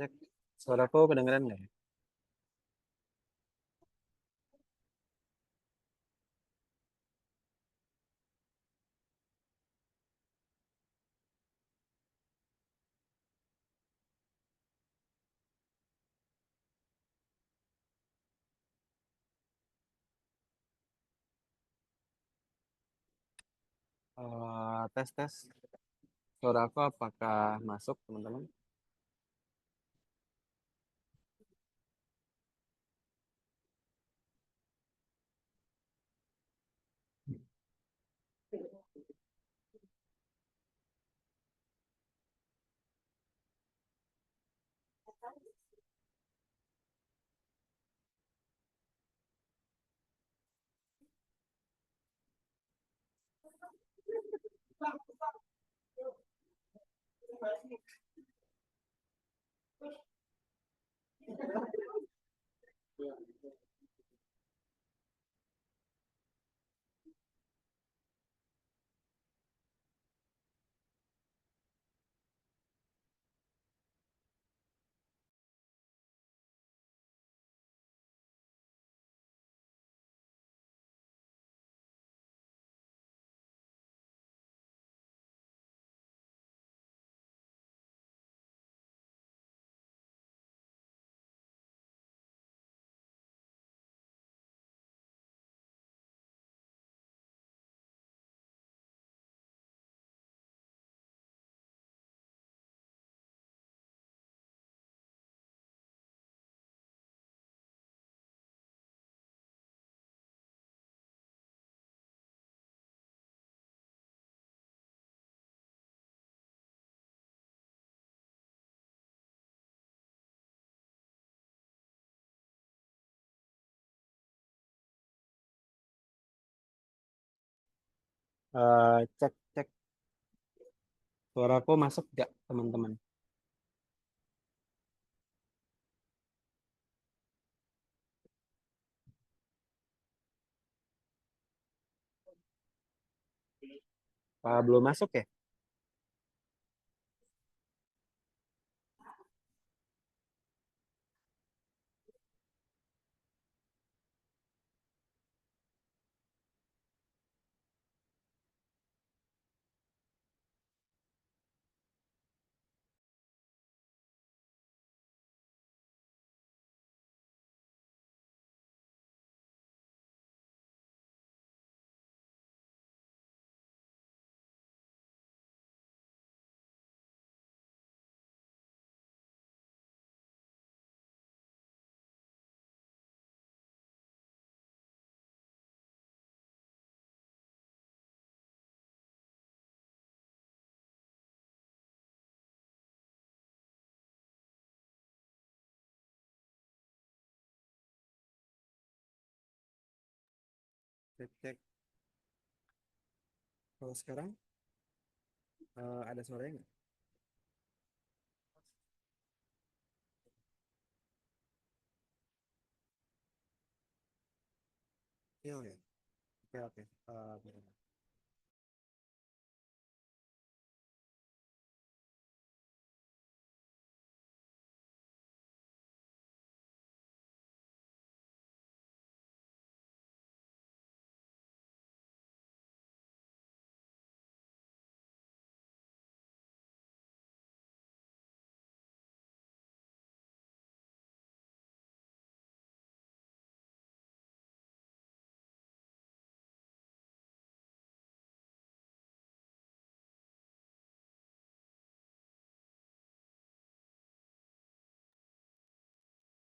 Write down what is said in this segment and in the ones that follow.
Cek, suaraku kedengeran nggak ya? Tes tes, suaraku apakah masuk teman-teman? Cek cek, suaraku masuk nggak teman-teman? Belum masuk ya? Cek cek. Kalau sekarang ada suaranya nggak? Iya ya. Oke oke. Bentar.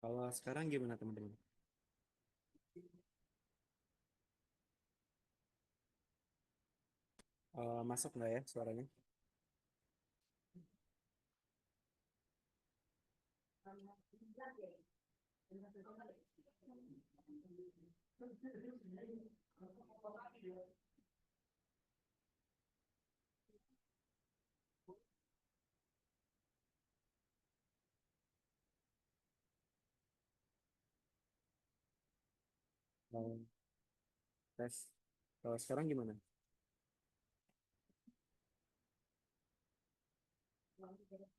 Kalau sekarang gimana teman-teman? Masuk nggak ya suaranya? Eh, Tes. Kalau sekarang gimana?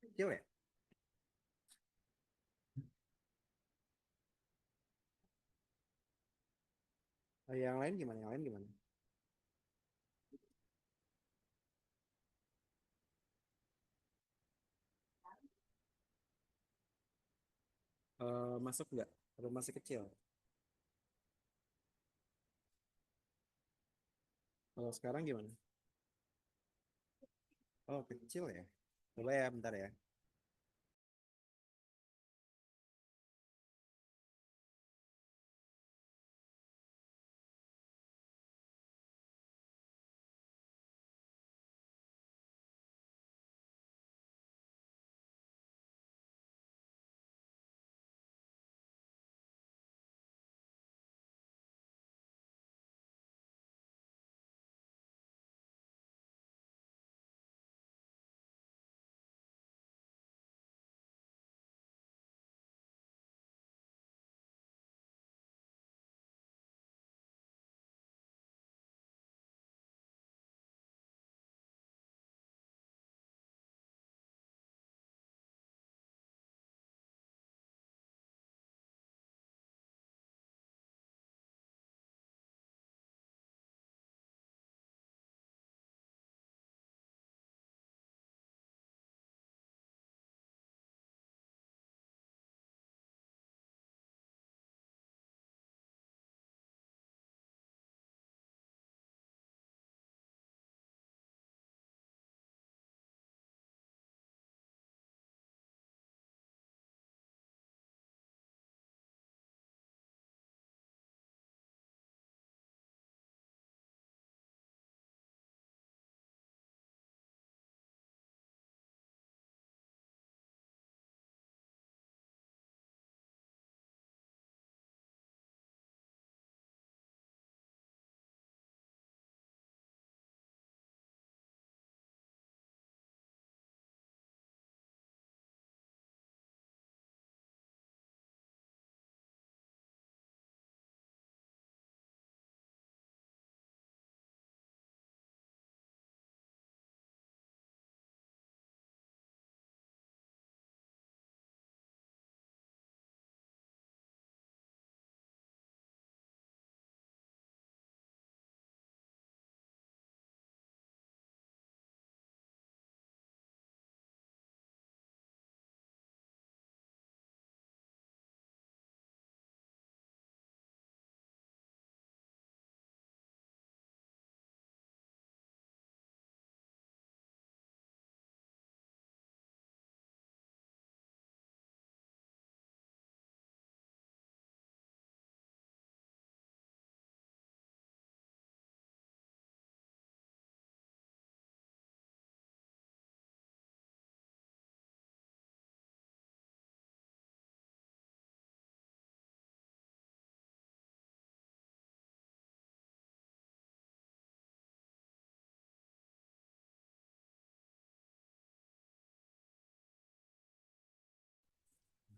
Kecil ya? Oh, yang lain gimana? Yang lain gimana? Masuk nggak? Atau masih kecil? Kalau sekarang gimana? Oh, kecil ya? Coba ya, bentar ya.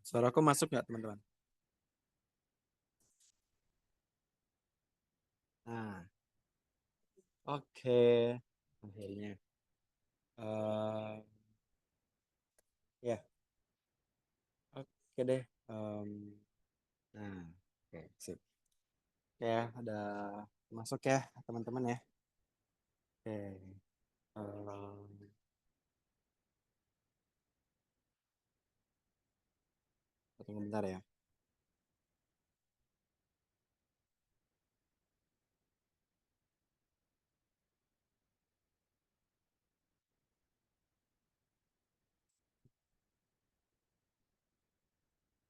Suaraku masuk nggak, teman-teman? Nah, oke. Akhirnya. eh ya, oke deh. Nah, oke, sip. Oke ya, ada masuk ya, teman-teman ya. Oke. Tunggu bentar ya.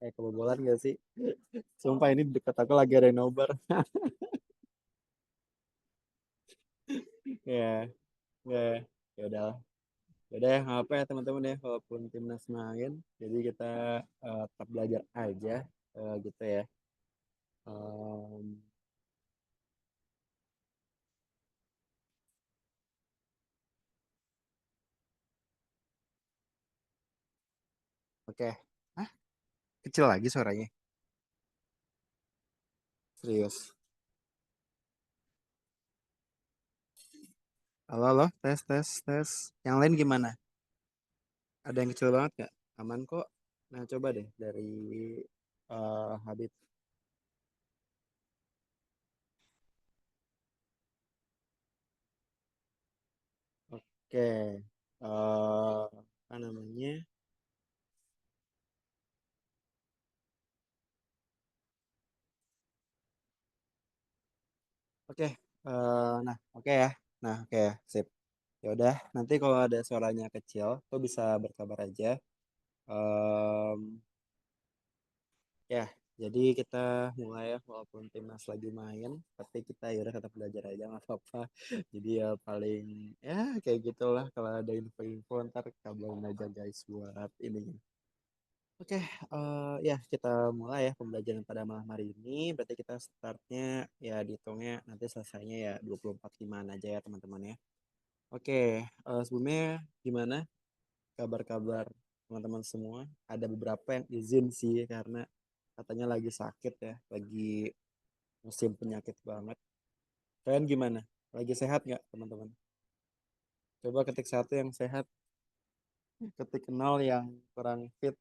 Kebobolan gak sih? Sumpah ini dekat aku lagi ada yang nobar. Ya, ya, ya udah. Ya udah, nggak apa ya teman-teman ya, walaupun timnas main, jadi kita tetap belajar aja, gitu ya. Em, oke. Ah, kecil lagi suaranya. Serius. Halo, halo, tes, tes, tes. Yang lain gimana? Ada yang kecil banget nggak? Aman kok. Nah, coba deh dari Habib. Oke, apa namanya? Oke, nah oke ya. Nah oke ya, sip. Ya udah, nanti kalau ada suaranya kecil, tuh bisa berkabar aja. Em, ya, jadi kita mulai ya, walaupun timnas lagi main, tapi kita ya udah tetap belajar aja nggak apa-apa. Jadi ya paling ya kayak gitulah kalau ada info-info ntar kabarin aja guys buat ini. Oke, ya kita mulai ya pembelajaran pada malam hari ini. Berarti kita startnya ya dihitungnya nanti selesainya ya 24.5 aja ya teman-teman ya. Oke, sebelumnya gimana kabar-kabar teman-teman semua? Ada beberapa yang izin sih karena katanya lagi sakit ya, lagi musim penyakit banget. Kalian gimana? Lagi sehat nggak teman-teman? Coba ketik satu yang sehat, ketik nol yang kurang fit.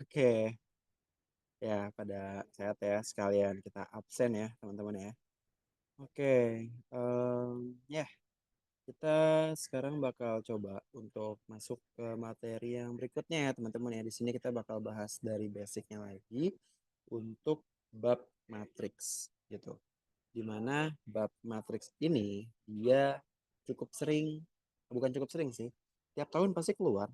Oke, ya pada sehat ya sekalian kita absen ya teman-teman ya. Oke, ya kita sekarang bakal coba untuk masuk ke materi yang berikutnya ya teman-teman ya. Di sini kita bakal bahas dari basicnya lagi untuk bab matriks gitu. Dimana bab matriks ini dia cukup sering, bukan cukup sering sih, tiap tahun pasti keluar.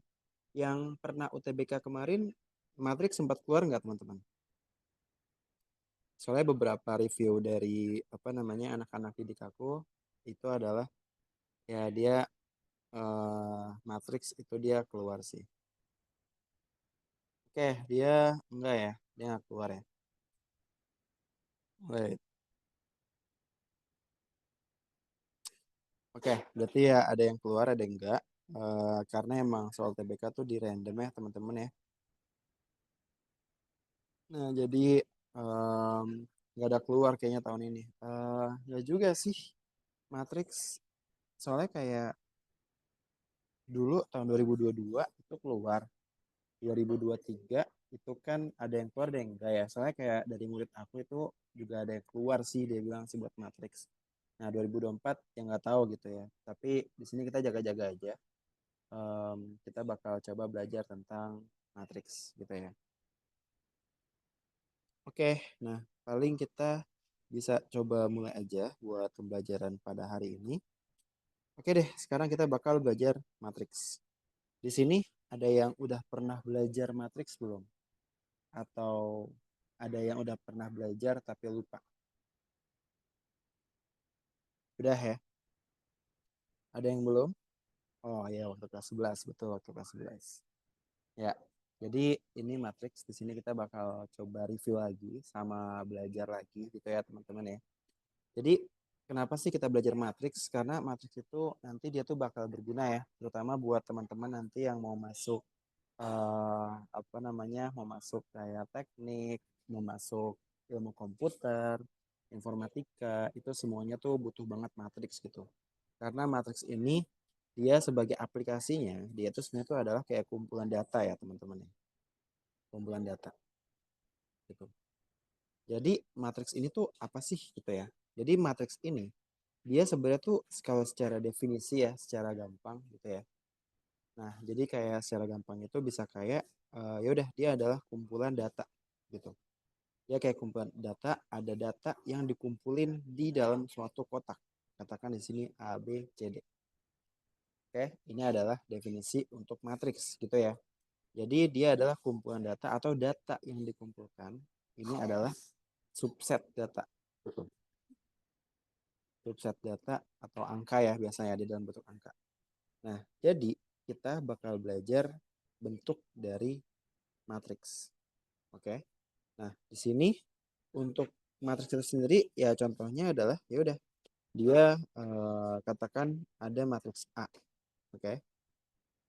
Yang pernah UTBK kemarin matriks sempat keluar nggak teman-teman? Soalnya beberapa review dari apa namanya anak-anak didik aku itu adalah ya dia Matrix itu dia keluar sih. Oke, dia enggak ya, dia nggak keluar ya. Wait. Oke, berarti ya ada yang keluar, ada yang enggak. Karena emang soal TBK tuh di random ya teman-teman ya. Nah, jadi em, nggak ada keluar kayaknya tahun ini. Ya juga sih, Matrix. Soalnya kayak dulu tahun 2022 itu keluar. 2023 itu kan ada yang keluar ada yang enggak ya. Soalnya kayak dari murid aku itu juga ada yang keluar sih dia bilang sih buat Matrix. Nah 2024 yang nggak tahu gitu ya. Tapi di sini kita jaga-jaga aja. Kita bakal coba belajar tentang Matrix gitu ya. Oke, nah paling kita bisa coba mulai aja buat pembelajaran pada hari ini. Oke deh, sekarang kita bakal belajar Matrix. Di sini ada yang udah pernah belajar Matrix belum? Atau ada yang udah pernah belajar tapi lupa? Udah ya? Ada yang belum? Oh ya, waktu kelas 11, betul waktu kelas 11. Ya, jadi ini Matrix. Di sini kita bakal coba review lagi sama belajar lagi gitu ya teman-teman ya. Jadi kenapa sih kita belajar Matrix? Karena Matrix itu nanti dia tuh bakal berguna ya, terutama buat teman-teman nanti yang mau masuk apa namanya, mau masuk kayak teknik, mau masuk ilmu komputer, informatika, itu semuanya tuh butuh banget Matrix gitu. Karena Matrix ini dia sebagai aplikasinya, dia tuh sebenarnya tuh adalah kayak kumpulan data ya teman-teman ya, kumpulan data gitu. Jadi Matrix ini tuh apa sih gitu ya? Jadi Matrix ini dia sebenarnya tuh kalau secara definisi ya, secara gampang gitu ya. Nah, jadi kayak secara gampang itu bisa kayak ya udah dia adalah kumpulan data gitu. Dia kayak kumpulan data, ada data yang dikumpulin di dalam suatu kotak. Katakan di sini A, B, C, D. Oke, ini adalah definisi untuk matriks gitu ya. Jadi dia adalah kumpulan data atau data yang dikumpulkan. Ini adalah subset data. Subset data atau angka ya biasanya di dalam bentuk angka. Nah, jadi kita bakal belajar bentuk dari matriks. Oke. Nah, di sini untuk matriks itu sendiri ya contohnya adalah ya udah dia katakan ada matriks A. Oke.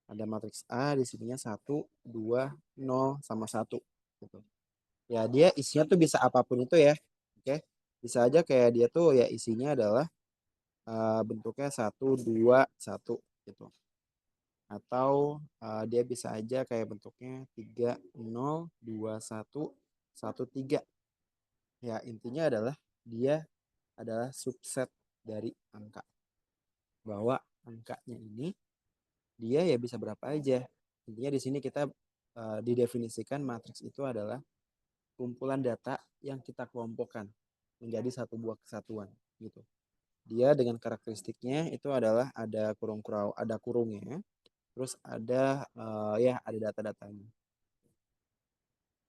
Ada matriks A di sininya 1, 2, 0 sama 1 gitu. Ya, dia isinya tuh bisa apapun itu ya. Oke. Bisa aja kayak dia tuh ya isinya adalah bentuknya 1, 2, 1 gitu. Atau dia bisa aja kayak bentuknya 3, 0, 2, 1, 1, 3. Ya, intinya adalah dia adalah subset dari angka. Bahwa angkanya ini dia ya bisa berapa aja. Intinya di sini kita didefinisikan matriks itu adalah kumpulan data yang kita kelompokkan menjadi satu buah kesatuan gitu. Dia dengan karakteristiknya itu adalah ada ada kurungnya, terus ada ya ada data-datanya.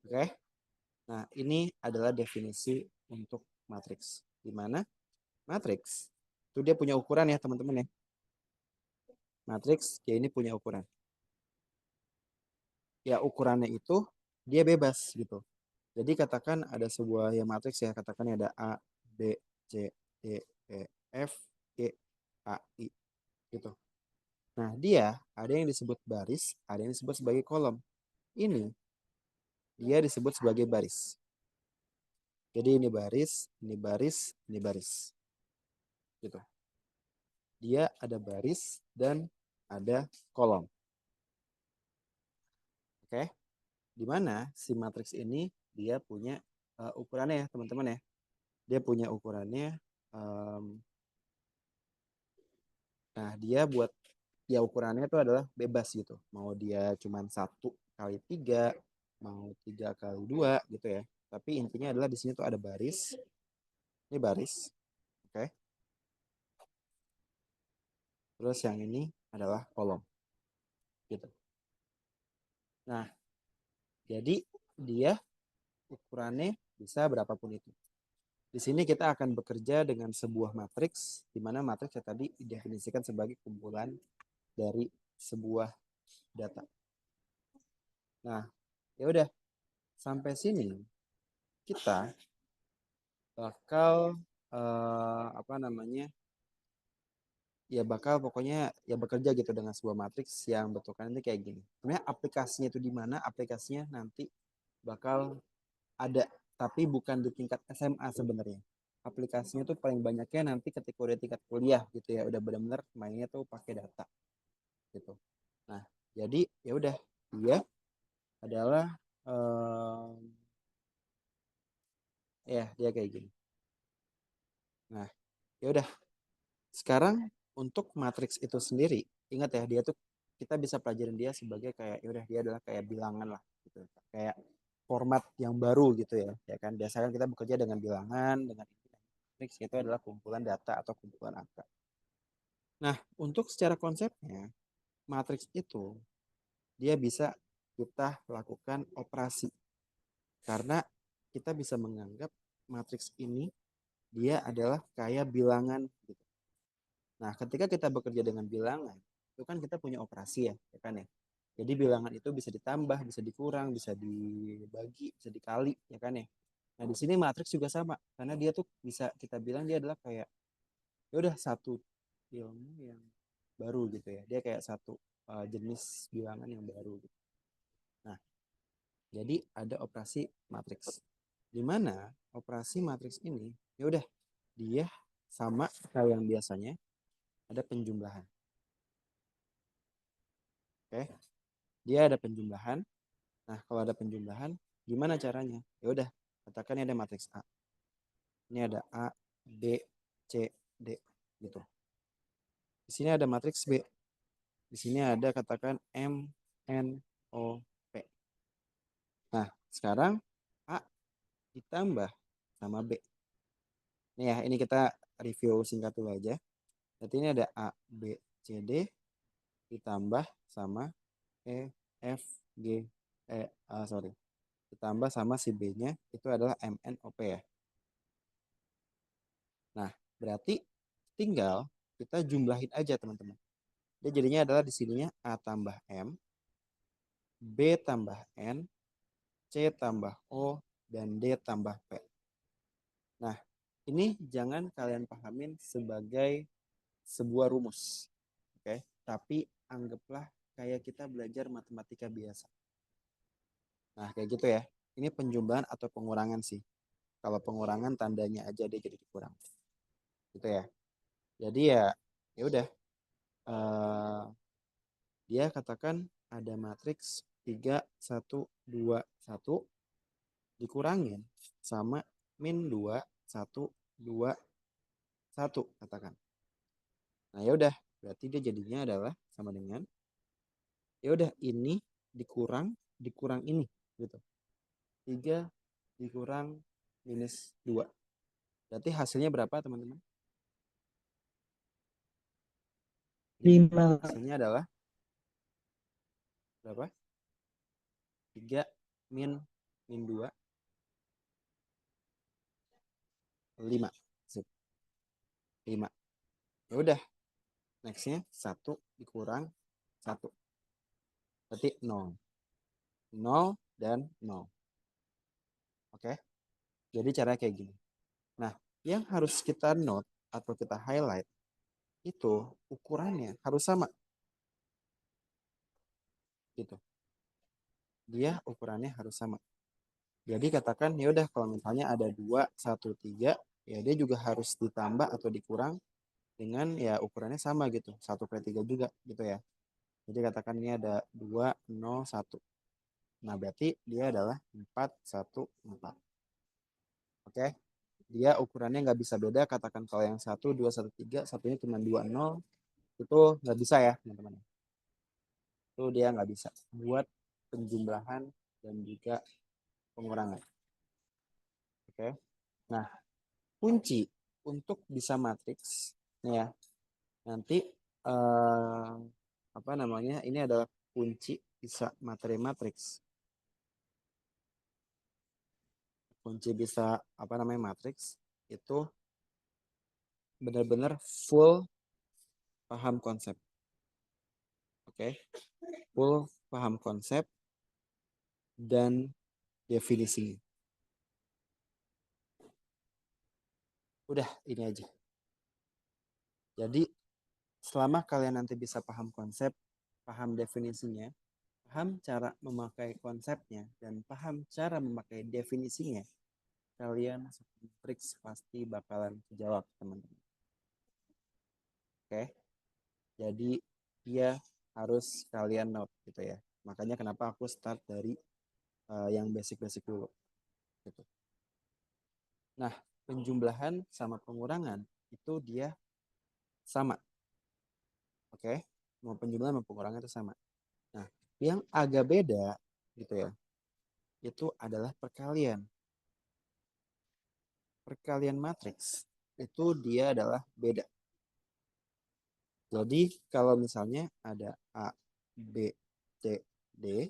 Oke. Nah, ini adalah definisi untuk matriks. Di mana matriks itu dia punya ukuran ya, teman-teman ya. Matriks dia ini punya ukuran. Ya, ukurannya itu dia bebas gitu. Jadi katakan ada sebuah ya matriks ya, katakan ada A, B, C, D, E, F, G, A, I gitu. Nah, dia ada yang disebut baris, ada yang disebut sebagai kolom. Ini dia disebut sebagai baris. Jadi ini baris, ini baris, ini baris. Gitu. Dia ada baris dan ada kolom. Oke. Di mana si matriks ini dia punya ukurannya ya, teman-teman ya. Dia punya ukurannya nah, dia buat ya ukurannya itu adalah bebas gitu. Mau dia cuma 1 kali 3, mau 3 kali 2 gitu ya. Tapi intinya adalah di sini tuh ada baris. Ini baris. Oke. Terus yang ini adalah kolom. Gitu. Nah, jadi dia ukurannya bisa berapapun itu. Di sini kita akan bekerja dengan sebuah matriks, di mana matriks tadi didefinisikan sebagai kumpulan dari sebuah data. Nah, ya udah sampai sini kita bakal apa namanya ya bakal pokoknya ya bekerja gitu dengan sebuah matriks yang bentukannya ini kayak gini. Sebenarnya aplikasinya itu di mana? Aplikasinya nanti bakal ada, tapi bukan di tingkat SMA sebenarnya. Aplikasinya tuh paling banyaknya nanti ketika udah tingkat kuliah gitu ya, udah benar-benar mainnya tuh pakai data gitu. Nah, jadi ya udah dia adalah ya dia kayak gini. Nah, ya udah. Sekarang untuk matriks itu sendiri, ingat ya dia tuh kita bisa pelajarin dia sebagai kayak ya udah dia adalah kayak bilangan lah gitu. Kayak format yang baru gitu ya. Ya kan biasanya kita bekerja dengan bilangan, dengan matriks itu adalah kumpulan data atau kumpulan angka. Nah, untuk secara konsepnya, matriks itu dia bisa kita lakukan operasi karena kita bisa menganggap matriks ini dia adalah kayak bilangan gitu. Nah, ketika kita bekerja dengan bilangan, itu kan kita punya operasi ya kan ya. Jadi bilangan itu bisa ditambah, bisa dikurang, bisa dibagi, bisa dikali, ya kan ya. Nah, di sini matriks juga sama, karena dia tuh bisa kita bilang dia adalah kayak ya udah satu ilmu yang baru gitu ya. Dia kayak satu jenis bilangan yang baru gitu. Nah, jadi ada operasi matriks. Di mana operasi matriks ini ya udah dia sama kayak yang biasanya ada penjumlahan. Oke. Dia ada penjumlahan. Nah, kalau ada penjumlahan, gimana caranya? Ya udah, katakan ini ada matriks A. Ini ada A, B, C, D gitu. Di sini ada matriks B. Di sini ada katakan M, N, O, P. Nah, sekarang A ditambah sama B. Ini ya, ini kita review singkat dulu aja. Berarti ini ada A, B, C, D ditambah sama E, F, G, sorry. Ditambah sama si B-nya itu adalah M, N, O, P ya. Nah, berarti tinggal kita jumlahin aja teman-teman. Dia jadinya adalah di sininya A tambah M, B tambah N, C tambah O, dan D tambah P. Nah, ini jangan kalian pahamin sebagai sebuah rumus. Oke, tapi anggaplah kayak kita belajar matematika biasa. Nah, kayak gitu ya. Ini penjumlahan atau pengurangan sih. Kalau pengurangan tandanya aja dia jadi dikurang. Gitu ya. Jadi ya ya udah dia katakan ada matriks 3 1 2 1 dikurangin sama min 2 1 2 1 katakan. Nah, ya udah, berarti dia jadinya adalah sama dengan ya udah ini dikurang ini gitu. 3 dikurang minus 2. Berarti hasilnya berapa, teman-teman? 5. Hasilnya adalah berapa? 3 min 2, 5. Sip, 5. Ya udah, nextnya 1 dikurang 1. Berarti 0. 0 dan 0. Oke? Jadi cara kayak gini. Nah, yang harus kita note atau kita highlight itu ukurannya harus sama gitu. Dia ukurannya harus sama. Jadi katakan ya udah kalau misalnya ada 2, 1, 3, ya dia juga harus ditambah atau dikurang dengan ya ukurannya sama gitu. 1 per 3 juga gitu ya. Jadi katakan ini ada 2, 0, 1. Nah, berarti dia adalah 4, 1, 4. Oke? Dia ukurannya nggak bisa beda. Katakan kalau yang 1, 2, 1, 3, satunya cuma 2, 0. Itu nggak bisa ya, teman-teman. Itu dia nggak bisa buat penjumlahan dan juga pengurangan. Oke? Nah, kunci untuk bisa matriks nih ya. Nanti eh, apa namanya? Ini adalah kunci bisa materi matriks. Kunci bisa apa namanya matriks itu benar-benar full paham konsep. Oke. Full paham konsep dan definisinya. Udah, ini aja. Jadi selama kalian nanti bisa paham konsep, paham definisinya, paham cara memakai konsepnya, dan paham cara memakai definisinya, kalian matriks pasti bakalan kejawab, teman-teman. Oke, jadi dia harus kalian note gitu ya. Makanya kenapa aku start dari yang basic-basic dulu. Gitu. Nah, penjumlahan sama pengurangan itu dia sama. Oke, mau penjumlahan sama pengurangan itu sama. Nah, yang agak beda gitu ya, itu adalah perkalian. Perkalian matriks itu dia adalah beda. Jadi kalau misalnya ada A, B, C, D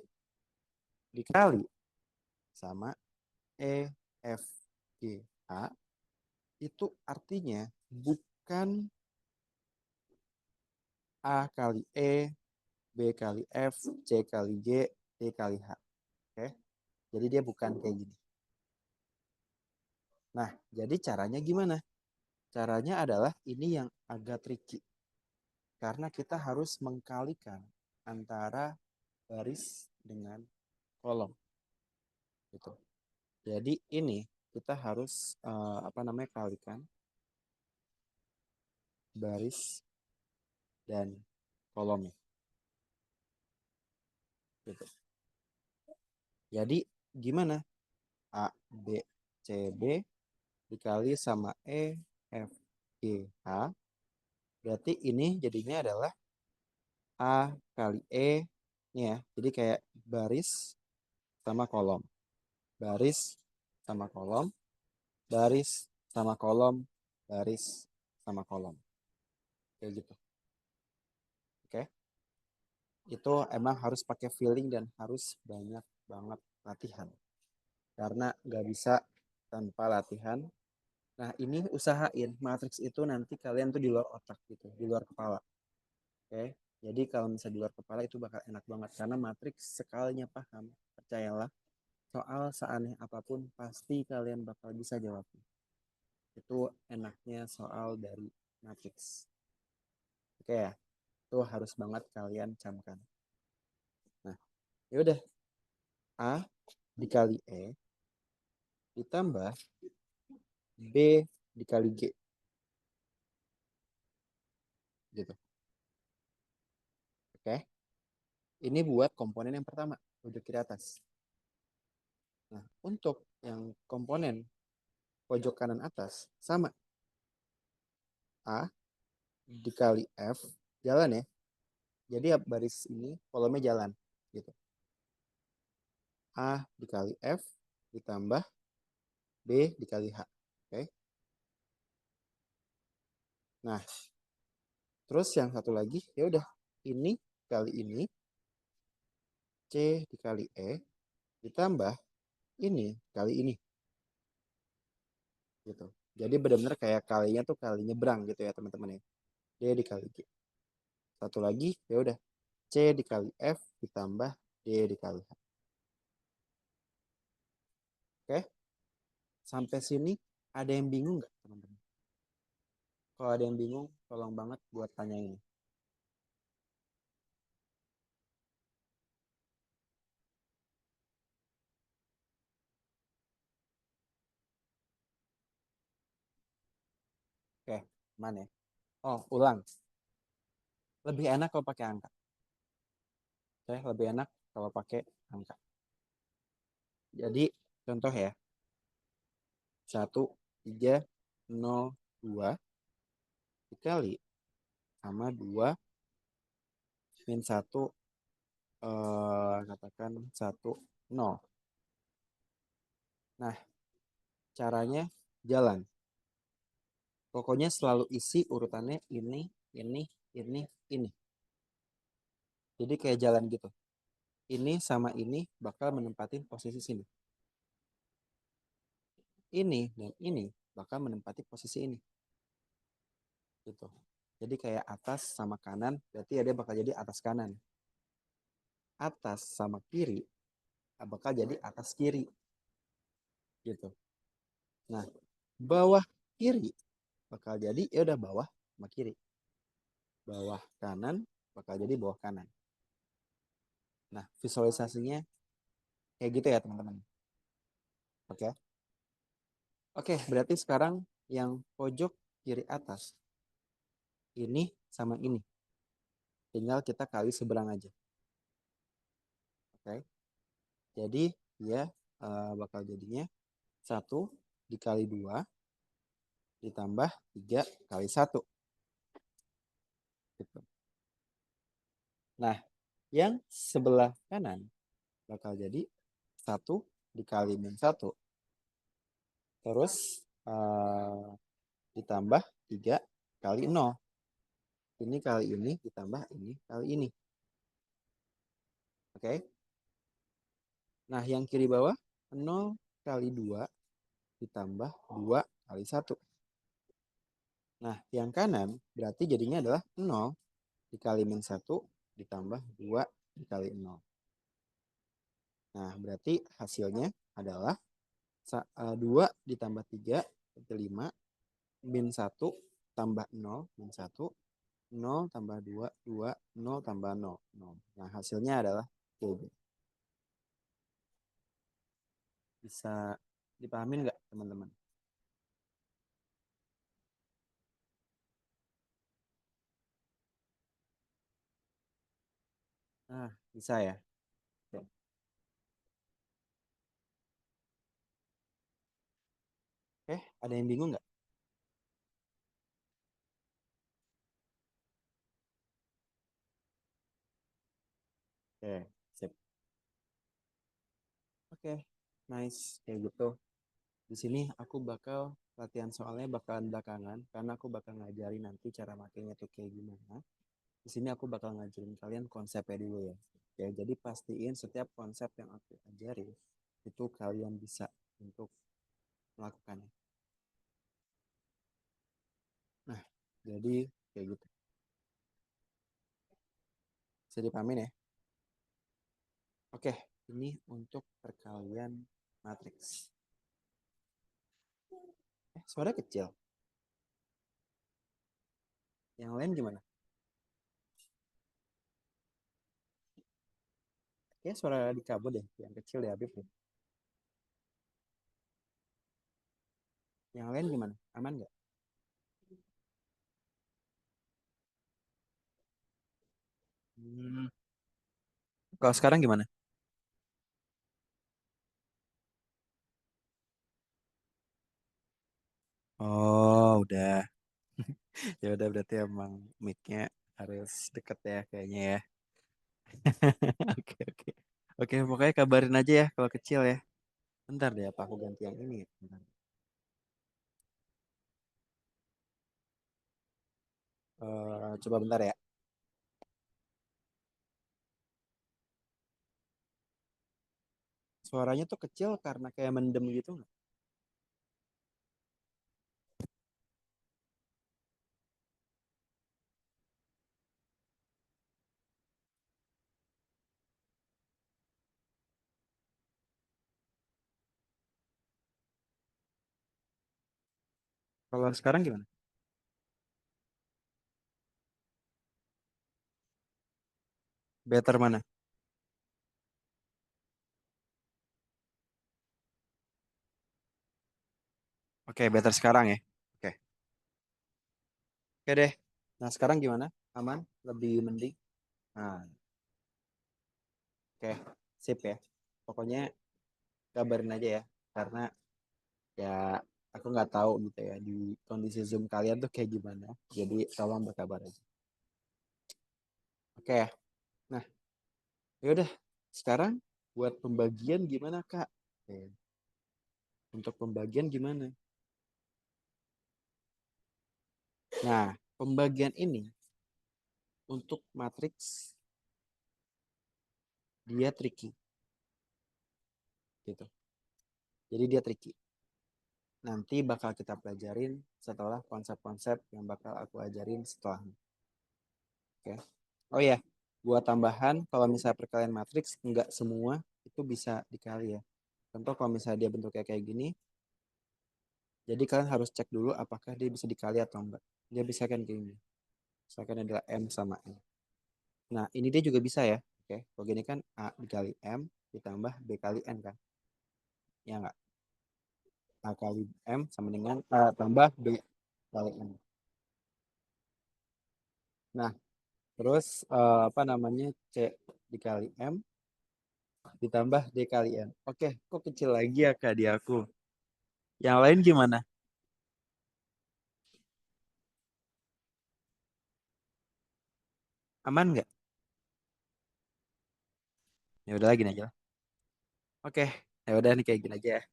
dikali sama E, F, G, H, itu artinya bukan A kali E, B kali F, C kali G, D kali H. Oke? Jadi dia bukan kayak gini. Nah, jadi caranya gimana? Caranya adalah ini yang agak tricky. Karena kita harus mengkalikan antara baris dengan kolom. Gitu. Jadi ini kita harus apa namanya kalikan baris dan kolomnya. Gitu. Jadi gimana? A, B, C, B dikali sama E, F, G, H. Berarti ini jadinya adalah A kali E. Nih ya, jadi kayak baris sama kolom. Baris sama kolom. Baris sama kolom. Baris sama kolom. Kayak gitu. Oke. Itu emang harus pakai feeling dan harus banyak banget latihan. Karena nggak bisa tanpa latihan. Nah, ini usahain matriks itu nanti kalian tuh di luar otak gitu, di luar kepala. Oke. Jadi kalau misalnya di luar kepala itu bakal enak banget karena matriks sekalinya paham, percayalah, soal seaneh apapun pasti kalian bakal bisa jawab. Itu enaknya soal dari matriks. Oke ya, itu harus banget kalian camkan. Nah, yaudah A dikali E ditambah B dikali G. Gitu. Oke. Ini buat komponen yang pertama, pojok kiri atas. Nah, untuk yang komponen pojok kanan atas, sama. A dikali F, jalan ya. Jadi baris ini kolomnya jalan gitu. A dikali F ditambah B dikali H. Oke. Nah, terus yang satu lagi ya udah ini kali ini C dikali E ditambah ini kali ini gitu. Jadi benar-benar kayak kalinya tuh kali nyebrang gitu ya teman-teman ya. D dikali G. Satu lagi ya udah C dikali F ditambah D dikali H. Oke, sampai sini ada yang bingung nggak teman-teman? Kalau ada yang bingung, tolong banget buat tanya ini. Oke, mana ya? Oh, ulang. Lebih enak kalau pakai angka. Oke, lebih enak kalau pakai angka. Jadi, contoh ya. 1,3,0,2 dikali sama 2 min 1, katakan 1,0. Nah, caranya jalan. Pokoknya selalu isi urutannya ini. Jadi kayak jalan gitu. Ini sama ini bakal menempati posisi sini. Ini dan ini bakal menempati posisi ini. Gitu. Jadi kayak atas sama kanan, berarti ya dia bakal jadi atas kanan. Atas sama kiri bakal jadi atas kiri. Gitu. Nah, bawah kiri bakal jadi ya udah bawah sama kiri. Bawah kanan bakal jadi bawah kanan. Nah, visualisasinya kayak gitu ya, teman-teman. Oke. Oke, berarti sekarang yang pojok kiri atas ini sama ini. Tinggal kita kali seberang aja. Oke. Jadi dia bakal jadinya 1 dikali 2 ditambah 3 kali 1. Gitu. Nah, yang sebelah kanan bakal jadi 1 dikali min 1. Terus ditambah 3 kali 0. Ini kali ini ditambah ini kali ini. Oke. Nah, yang kiri bawah 0 kali 2 ditambah 2 kali 1. Nah, yang kanan berarti jadinya adalah 0 dikali min 1 ditambah 2 dikali 0. Nah, berarti hasilnya adalah 2 ditambah 3 berarti 5 min 1 tambah 0 min 1 0 tambah 2 2 0 tambah 0 0. Nah, hasilnya adalah KB. Bisa dipahamin nggak teman-teman? Nah, bisa ya. Oke. Oke, ada yang bingung nggak? Oke, sip. Oke, nice. Kayak gitu. Di sini aku bakal latihan soalnya bakalan belakangan karena aku bakal ngajarin nanti cara makainya tuh kayak gimana. Di sini aku bakal ngajarin kalian konsepnya dulu ya. Oke, jadi pastiin setiap konsep yang aku ajarin itu kalian bisa untuk melakukannya. Nah, jadi kayak gitu. Bisa dipahamin ya? Oke, ini untuk perkalian matriks. Suara kecil. Yang lain gimana? Ya, suara di kabut deh. Yang kecil ya, Habib. Yang lain gimana? Aman nggak? Hmm. Kalau sekarang gimana? Oh, udah. Ya udah berarti emang mic-nya harus deket ya kayaknya ya. Oke oke. Oke, pokoknya kabarin aja ya kalau kecil ya. Bentar deh, apa aku ganti yang ini ya? Bentar. Coba bentar ya. Suaranya tuh kecil karena kayak mendem gitu nggak? Kalau sekarang gimana? Better mana? Oke, better sekarang ya. Oke. Oke deh. Nah, sekarang gimana? Aman? Lebih mending? Nah, oke. Sip ya. Pokoknya kabarin aja ya. Karena ya aku nggak tahu gitu ya di kondisi Zoom kalian tuh kayak gimana. Jadi tolong berkabar aja. Oke. Nah, yaudah. Sekarang buat pembagian gimana, Kak? Oke. Untuk pembagian gimana? Nah, pembagian ini untuk matriks dia tricky gitu. Jadi dia tricky. Nanti bakal kita pelajarin setelah konsep-konsep yang bakal aku ajarin setelahnya. Oke. Oh ya, buat tambahan kalau misalnya perkalian matriks enggak semua itu bisa dikali ya. Contoh kalau misalnya dia bentuknya kayak gini, jadi kalian harus cek dulu apakah dia bisa dikali atau enggak. Dia bisa kan kayak gini. Misalkan adalah M sama N. Nah, ini dia juga bisa ya. Oke, kalau gini kan A dikali M ditambah B kali N kan. Ya enggak? A kali M sama dengan A tambah B kali N. Nah, terus apa namanya C dikali M ditambah D kali N. Oke, kok kecil lagi ya Kak di aku. Yang lain gimana? Aman nggak? Ya udah lagi aja lah. Oke, ya udah nih kayak gini aja ya.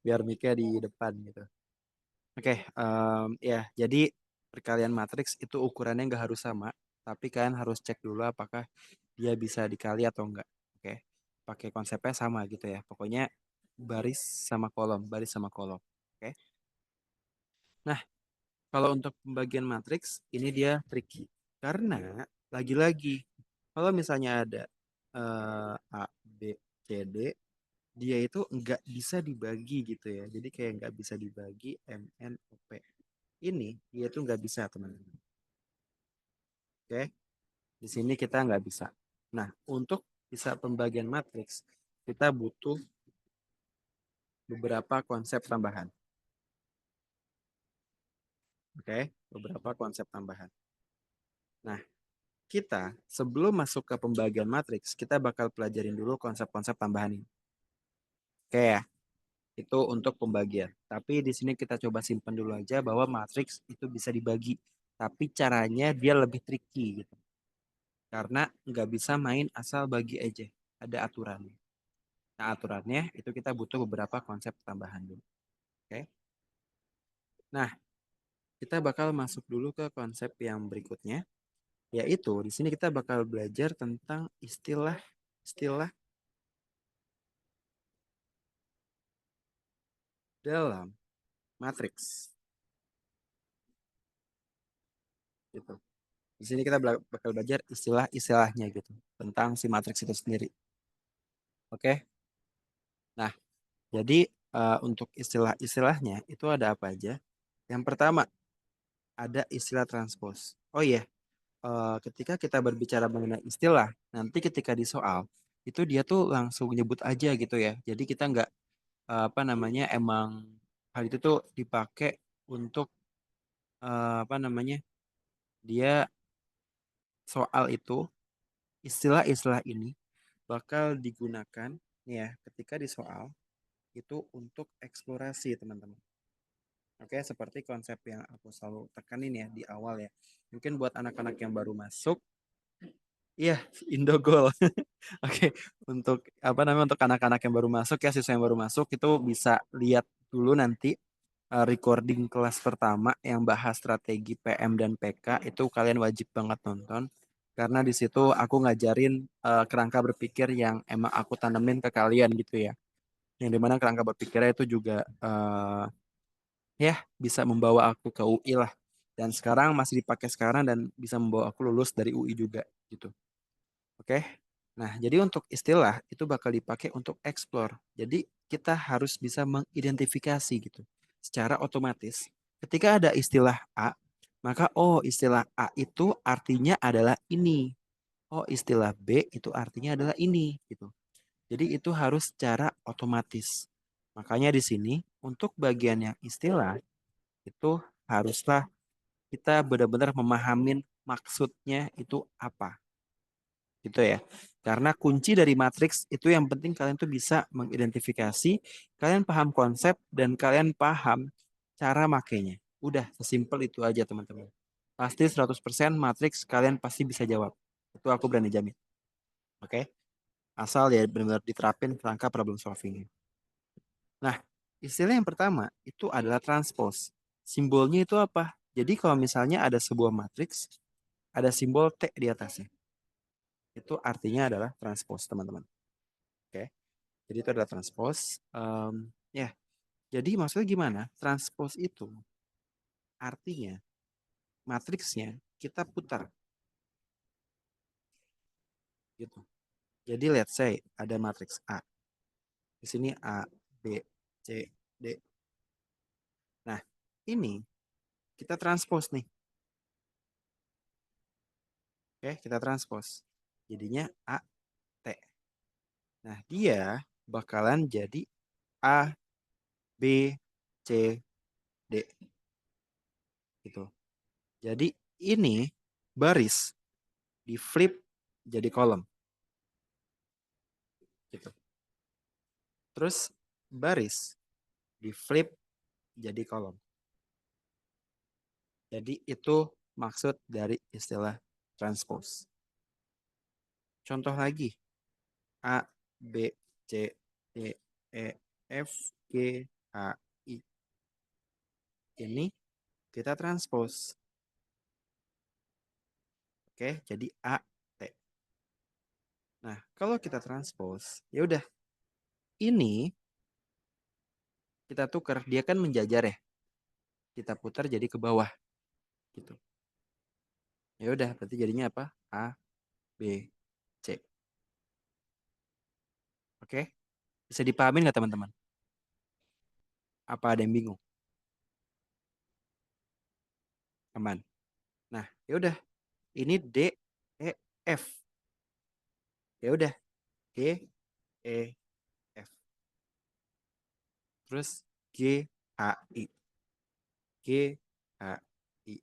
Biar mic di depan gitu. Oke, ya jadi perkalian matriks itu ukurannya nggak harus sama, tapi kalian harus cek dulu apakah dia bisa dikali atau enggak. Oke, pakai konsepnya sama gitu ya. Pokoknya baris sama kolom, baris sama kolom. Oke. Nah, kalau untuk pembagian matriks ini dia tricky karena lagi-lagi kalau misalnya ada A, B, C, D, dia itu nggak bisa dibagi gitu ya. Jadi kayak nggak bisa dibagi M, N, O, P. Ini dia tuh nggak bisa teman-teman. Oke, di sini kita nggak bisa. Nah, untuk bisa pembagian matriks kita butuh beberapa konsep tambahan. Oke, beberapa konsep tambahan. Nah, kita sebelum masuk ke pembagian matriks, kita bakal pelajarin dulu konsep-konsep tambahan ini. Oke ya, itu untuk pembagian. Tapi di sini kita coba simpan dulu aja bahwa matriks itu bisa dibagi. Tapi caranya dia lebih tricky gitu. Karena nggak bisa main asal bagi aja. Ada aturannya. Nah, aturannya itu kita butuh beberapa konsep tambahan dulu. Oke. Nah, kita bakal masuk dulu ke konsep yang berikutnya, yaitu di sini kita bakal belajar tentang istilah-istilah dalam matriks. Gitu. Di sini kita bakal belajar istilah-istilahnya gitu tentang si matriks itu sendiri. Oke. Nah, jadi untuk istilah-istilahnya itu ada apa aja? Yang pertama, ada istilah transpose. Oh iya, ketika kita berbicara mengenai istilah, nanti ketika di soal itu dia tuh langsung nyebut aja gitu ya. Jadi kita nggak apa namanya emang hal itu tuh dipakai untuk apa namanya dia soal itu istilah-istilah ini bakal digunakan nih ya ketika di soal itu untuk eksplorasi teman-teman. Oke, seperti konsep yang aku selalu tekanin ya di awal ya. Mungkin buat anak-anak yang baru masuk, iya, Indogol. Oke, untuk apa namanya untuk anak-anak yang baru masuk ya, siswa yang baru masuk itu bisa lihat dulu nanti recording kelas pertama yang bahas strategi PM dan PK itu kalian wajib banget nonton karena di situ aku ngajarin kerangka berpikir yang emang aku tanemin ke kalian gitu ya. Yang dimana kerangka berpikirnya itu juga ya bisa membawa aku ke UI lah. Dan sekarang masih dipakai sekarang dan bisa membawa aku lulus dari UI juga gitu. Oke. Nah, jadi untuk istilah itu bakal dipakai untuk explore. Jadi kita harus bisa mengidentifikasi gitu secara otomatis. Ketika ada istilah A, maka oh istilah A itu artinya adalah ini. Oh istilah B itu artinya adalah ini gitu. Jadi itu harus secara otomatis. Makanya di sini untuk bagian yang istilah itu haruslah kita benar-benar memahamin maksudnya itu apa gitu ya. Karena kunci dari matriks itu yang penting kalian tuh bisa mengidentifikasi, kalian paham konsep dan kalian paham cara makainya. Udah, sesimpel itu aja teman-teman. Pasti 100% matriks kalian pasti bisa jawab. Itu aku berani jamin. Oke? Asal ya benar-benar diterapin kerangka problem solving. Nah, istilah yang pertama itu adalah transpose. Simbolnya itu apa? Jadi kalau misalnya ada sebuah matriks, ada simbol T di atasnya. Itu artinya adalah transpose, teman-teman. Oke. Jadi itu adalah transpose. Ya, jadi maksudnya gimana? Transpose itu artinya matriksnya kita putar gitu. Jadi let's say ada matriks A. Di sini A, B, C, D. Nah, ini kita transpose nih. Oke, kita transpose. Jadinya A, T. Nah, dia bakalan jadi A, B, C, D gitu. Jadi ini baris di flip jadi kolom gitu. Terus baris di flip jadi kolom. Jadi itu maksud dari istilah transpose. Contoh lagi, A, B, C, D, E, F, G, H, I. Ini kita transpose. Oke, jadi A, T. Nah, kalau kita transpose, ya udah. Ini kita tukar, dia kan menjajar ya. Kita putar jadi ke bawah gitu. Ya udah, berarti jadinya apa? A, B, C. Oke? Bisa dipahamin nggak teman-teman? Apa ada yang bingung? Aman. Nah, ya udah. Ini D, E, F. Ya udah, D, E, F. Terus G, H, I. G, H, I.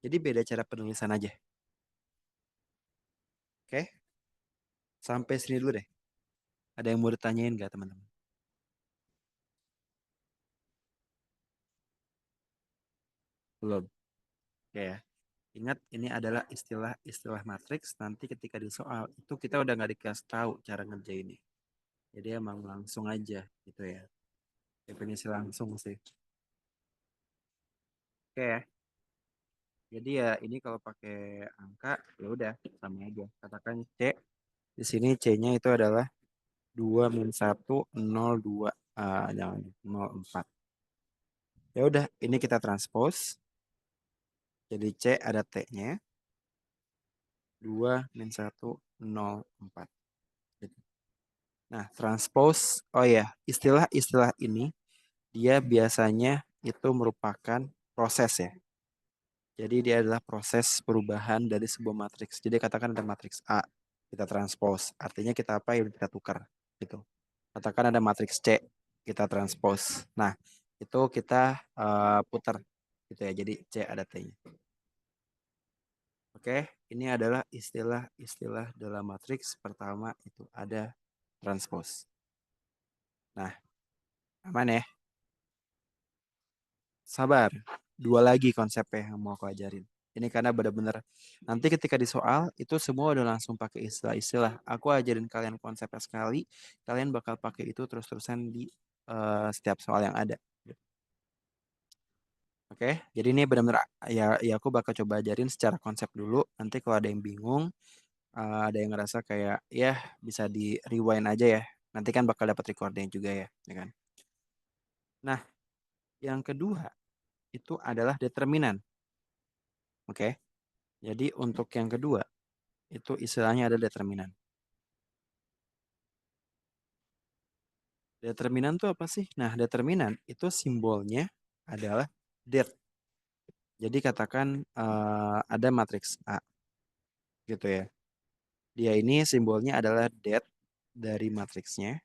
Jadi beda cara penulisan aja. Oke? Sampai sini dulu deh. Ada yang mau ditanyain nggak teman-teman? Belum. Oke ya. Ingat, ini adalah istilah-istilah matriks. Nanti ketika di soal, itu kita udah nggak dikasih tahu cara ngerjainnya. Jadi emang langsung aja gitu ya. Definisi langsung sih. Oke ya. Jadi ya ini kalau pakai angka ya udah sama aja. Katakan C. Di sini C-nya itu adalah 2-1 0 2 jangan 0 4. Ya udah, ini kita transpose. Jadi C ada T-nya 2-1 0 4. Gitu. Nah, transpose, oh ya, istilah-istilah ini dia biasanya itu merupakan proses ya. Jadi dia adalah proses perubahan dari sebuah matriks. Jadi katakan ada matriks A, kita transpose. Artinya kita apa yang kita tukar gitu. Katakan ada matriks C, kita transpose. Nah, itu kita putar gitu ya. Jadi C ada T-nya. Oke, ini adalah istilah-istilah dalam matriks. Pertama itu ada transpose. Nah, aman ya? sabar. Dua lagi konsepnya yang mau aku ajarin. Ini karena benar-benar nanti ketika di soal itu semua udah langsung pakai istilah-istilah. Aku ajarin kalian konsepnya sekali, kalian bakal pakai itu terus-terusan di setiap soal yang ada. Oke, jadi ini benar-benar ya aku bakal coba ajarin secara konsep dulu. Nanti kalau ada yang bingung, ada yang ngerasa kayak ya bisa di rewind aja ya. Nanti kan bakal dapat recording juga ya kan. Nah, yang kedua itu adalah determinan. Oke. Jadi untuk yang kedua itu istilahnya ada determinan. Determinan itu apa sih? Nah, determinan itu simbolnya adalah det. Jadi katakan ada matriks A gitu ya. Dia ini simbolnya adalah det dari matriksnya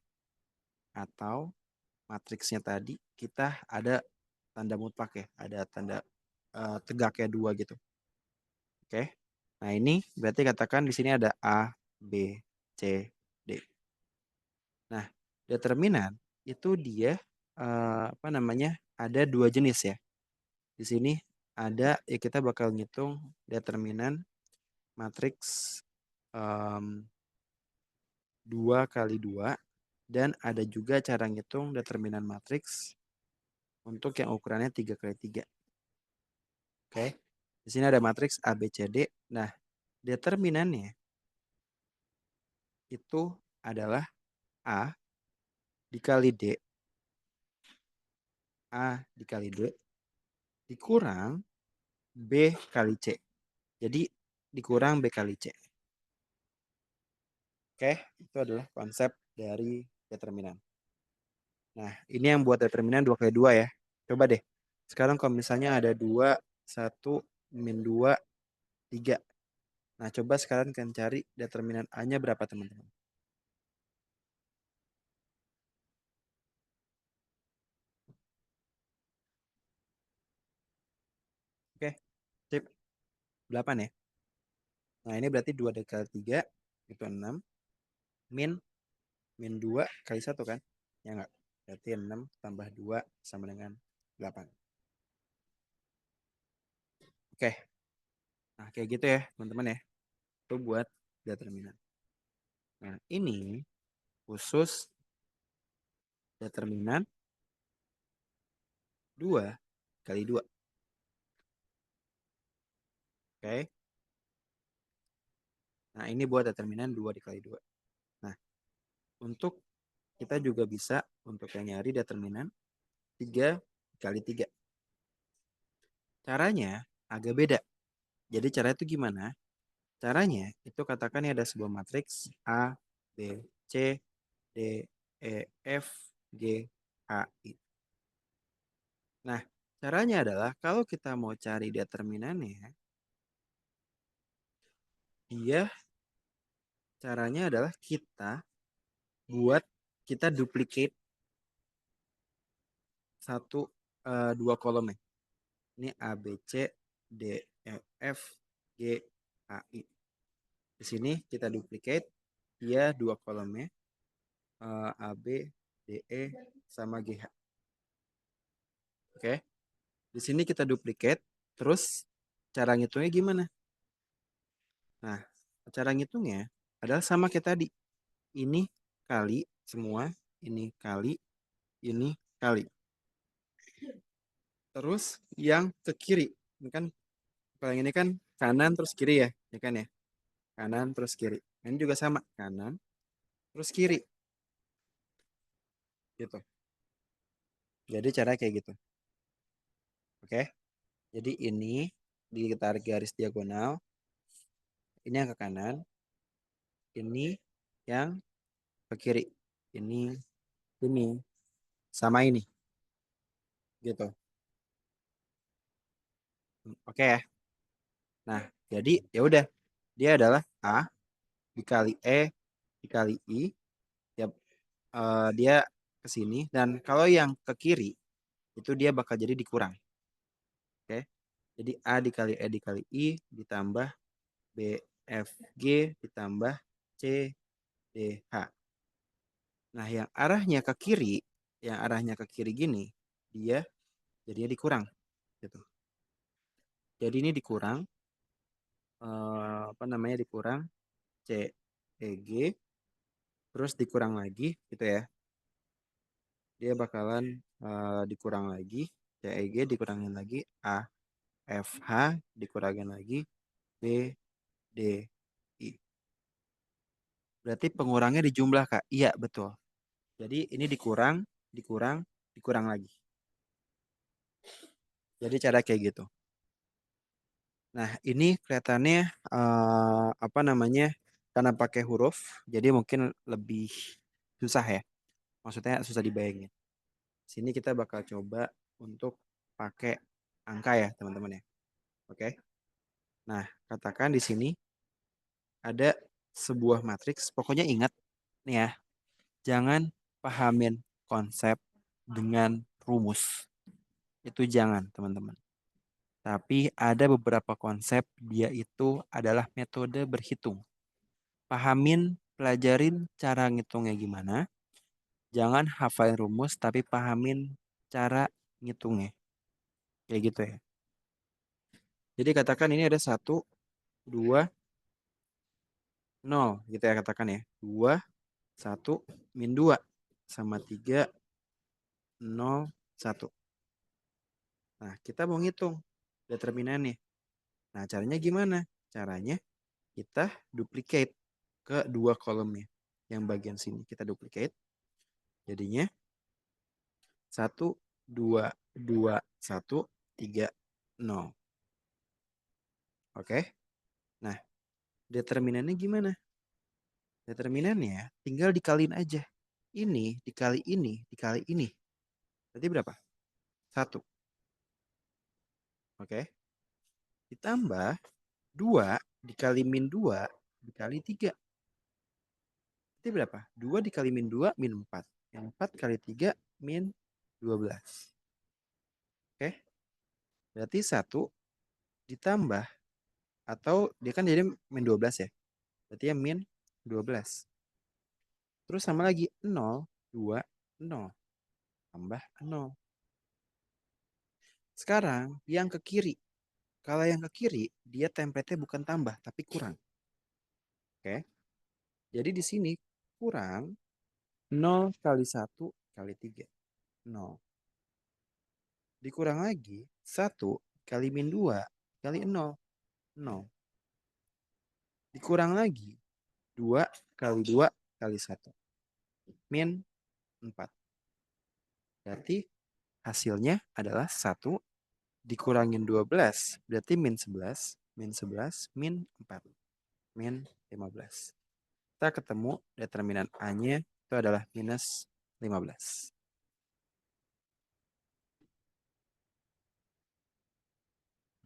atau matriksnya tadi kita ada tanda mutlak ya, ada tanda tegaknya dua gitu. Oke. Nah, ini berarti katakan di sini ada A, B, C, D. Nah, determinan itu dia apa namanya? Ada dua jenis ya. Di sini ada ya kita bakal ngitung determinan matriks 2 kali 2 dan ada juga cara ngitung determinan matriks untuk yang ukurannya 3 kali 3. Oke. Di sini ada matriks A, B, C, D. Nah, determinannya itu adalah A dikali D, A dikali D, dikurang B kali C. Jadi, dikurang B kali C. Oke, itu adalah konsep dari determinan. Nah, ini yang buat determinan 2 kali 2 ya. Coba deh. Sekarang kalau misalnya ada 2, 1, min 2, 3. Nah, coba sekarang kalian cari determinan A-nya berapa, teman-teman? Oke, sip. 8 ya. Nah, ini berarti 2 dikali 3, itu 6. Min 2 kali 1 kan? Ya enggak? Berarti 6 tambah 2 sama dengan 8. Oke, nah kayak gitu ya, teman-teman ya. Itu buat determinan. Nah, ini khusus determinan 2 kali 2. Oke. Nah, ini buat determinan 2 dikali 2. Nah, untuk kita juga bisa untuk yang nyari determinan 3 kali 3. Caranya agak beda. Jadi caranya itu gimana? Caranya itu katakan ada sebuah matriks A, B, C, D, E, F, G, H, I. Nah, caranya adalah kalau kita mau cari determinannya, dia caranya adalah kita duplicate dua kolomnya. Ini A, B, C, D, E, F, G, H, I. Di sini kita duplicate dia dua kolomnya A, B, D, E, sama G, H. Oke. Di sini kita duplicate, terus cara ngitungnya gimana? Nah, cara ngitungnya adalah sama kayak tadi. Ini kali semua, ini kali, ini kali. Terus yang ke kiri, ini kan kalau yang ini kan kanan terus kiri ya kan ya? Kanan terus kiri. Ini juga sama, kanan terus kiri. Gitu. Jadi cara kayak gitu. Oke. Jadi ini ditarik garis diagonal. Ini yang ke kanan. Ini yang ke kiri. Ini sama ini. Gitu. Oke ya. Nah, jadi ya udah. Dia adalah A dikali E dikali I. Ya, dia ke sini. Dan kalau yang ke kiri, itu dia bakal jadi dikurang. Oke. Jadi A dikali E dikali I ditambah B F G ditambah C D H. Nah, yang arahnya ke kiri gini, dia jadinya dikurang gitu. Jadi ini dikurang apa namanya dikurang C E G terus dikurang lagi gitu ya. Dia bakalan dikurang lagi C E G dikurangin lagi A F H dikurangin lagi B D I. Berarti pengurangnya di jumlah Kak. Iya, betul. Jadi ini dikurang, dikurang, dikurang lagi. Jadi cara kayak gitu. Nah, ini kelihatannya apa namanya? Karena pakai huruf, jadi mungkin lebih susah ya. Maksudnya susah dibayangin. Sini kita bakal coba untuk pakai angka ya, teman-teman ya. Oke. Nah, katakan di sini ada sebuah matriks. Pokoknya ingat nih ya, jangan pahamin konsep dengan rumus. Itu jangan, teman-teman. Tapi ada beberapa konsep dia itu adalah metode berhitung. Pahamin, pelajarin cara ngitungnya gimana. Jangan hafalin rumus, tapi pahamin cara ngitungnya. Kayak gitu ya. Jadi katakan ini ada 1, 2, 0. Gitu ya katakan ya. 2, 1, min 2. Sama 3, 0, 1. Nah, kita mau ngitung determinannya. Nah, caranya gimana? Caranya kita duplicate ke dua kolomnya. Yang bagian sini kita duplicate. Jadinya 1, 2, 2, 1, 3, 0. Oke. Nah, determinannya gimana? Determinannya tinggal dikaliin aja. Ini dikali ini. Berarti berapa? 1. Oke. Ditambah 2 dikali min 2 dikali 3. Berarti berapa? 2 dikali min 2 min 4. Yang 4 kali 3 min 12. Oke. Berarti 1 ditambah atau dia kan jadi min 12 ya. Berarti ya min 12. Terus sama lagi 0, 2, 0. Tambah 0. Sekarang yang ke kiri. Kalau yang ke kiri, dia template-nya bukan tambah, tapi kurang. Oke. Jadi di sini kurang 0 kali 1 kali 3. 0. Dikurang lagi 1 kali min 2 kali 0. 0. Dikurang lagi 2 kali 2 kali 1. Min 4. Berarti hasilnya adalah 1 dikurangin 12. Berarti min 11. Min 11. Min 4. Min 15. Kita ketemu determinan A-nya itu adalah minus 15.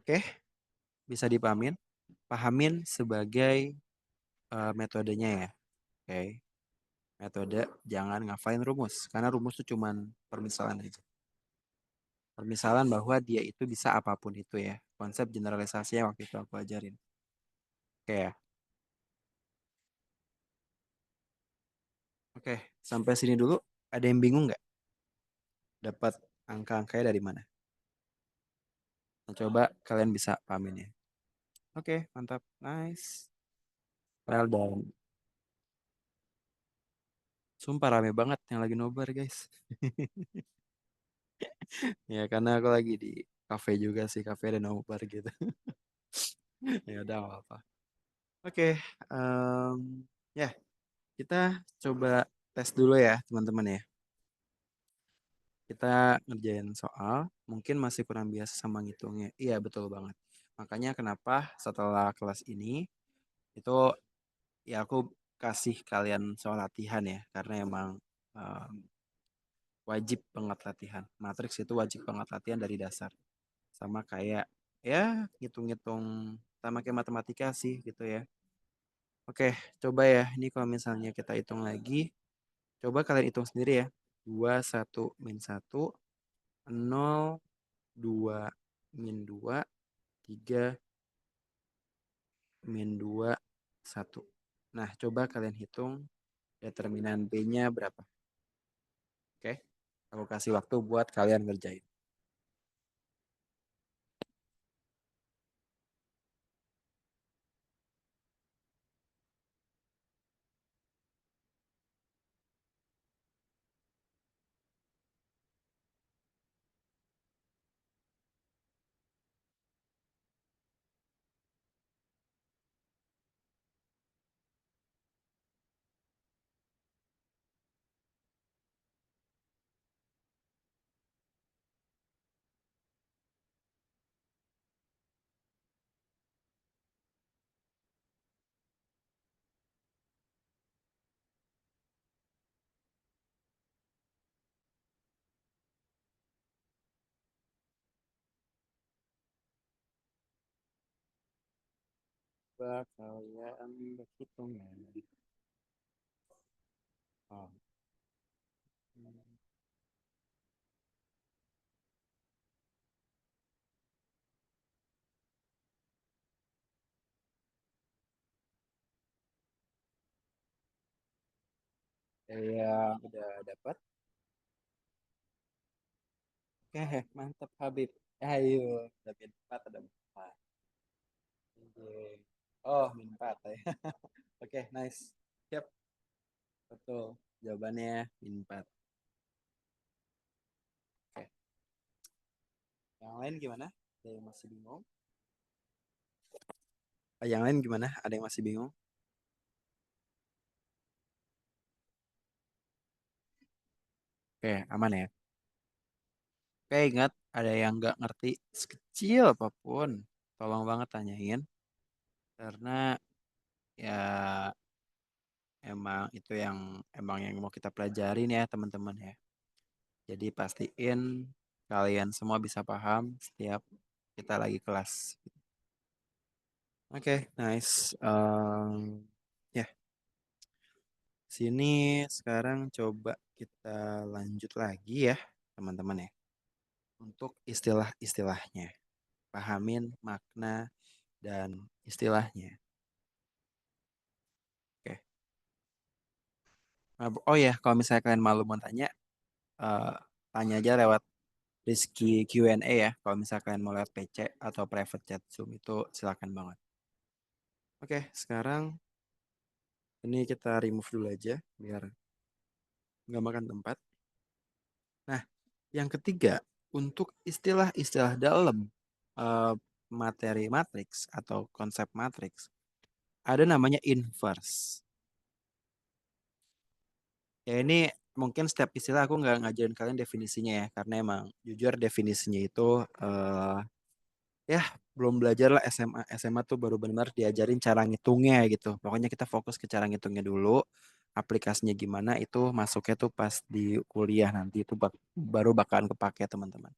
Oke, bisa dipahamin? Pahamin sebagai metodenya ya. Oke, metode jangan ngafalin rumus. Karena rumus itu cuman permisalan aja. Permisalan bahwa dia itu bisa apapun itu ya. Konsep generalisasi yang waktu itu aku ajarin. Oke ya. Oke, sampai sini dulu. Ada yang bingung nggak? Dapat angka-angkanya dari mana? Nah, coba kalian bisa pahamin ya. Oke, mantap. Nice. Well done. Sumpah rame banget yang lagi nobar guys. Ya karena aku lagi di cafe juga sih. Cafe ada nobar gitu. Ya udah nggak apa-apa. Oke. em, ya kita coba tes dulu ya teman-teman ya. Kita ngerjain soal. Mungkin masih kurang biasa sama ngitungnya. Iya betul banget. Makanya kenapa setelah kelas ini itu ya aku kasih kalian soal latihan ya. Karena emang em, wajib banget latihan. Matriks itu wajib banget latihan dari dasar. Sama kayak ya ngitung-ngitung sama kayak matematika sih gitu ya. Oke, coba ya. Ini kalau misalnya kita hitung lagi, coba kalian hitung sendiri ya. 2 1 min 1 0 2 min 2 3 min 2 1. Nah, coba kalian hitung determinan B-nya berapa. Oke. Aku kasih waktu buat kalian ngerjain. Coba kalian berhitung ya. Oh. Ya, udah dapat. Oke, mantap Habib. Ayo, udah min 4, ada 4. Oke. Oh, min 4 ya. Oke, nice. Siap, betul. Jawabannya min 4. Oke. Yang lain gimana? Ada yang masih bingung? Yang lain gimana? Ada yang masih bingung? Oke, aman ya. Oke, ingat ada yang nggak ngerti sekecil apapun, tolong banget tanyain karena ya emang yang mau kita pelajarin ya teman-teman ya. Jadi pastiin kalian semua bisa paham setiap kita lagi kelas. Oke, nice. Ya, sini sekarang coba kita lanjut lagi ya, teman-teman ya. Untuk istilah-istilahnya. Pahamin makna dan istilahnya. Oke. Oh ya, kalau misalnya kalian malu mau tanya, eh, tanya aja lewat Rizky Q&A ya. Kalau misalnya kalian mau lewat PC atau private chat Zoom itu silakan banget. Oke, sekarang ini kita remove dulu aja biar nggak makan tempat. Nah, yang ketiga, untuk istilah-istilah dalam eh, materi matriks atau konsep matriks, ada namanya inverse. Ya ini mungkin setiap istilah aku nggak ngajarin kalian definisinya ya, karena emang jujur definisinya itu ya belum belajar lah SMA. SMA tuh baru benar diajarin cara ngitungnya gitu. Pokoknya kita fokus ke cara ngitungnya dulu. Aplikasinya gimana itu masuknya tuh pas di kuliah nanti itu baru bakalan kepake teman-teman.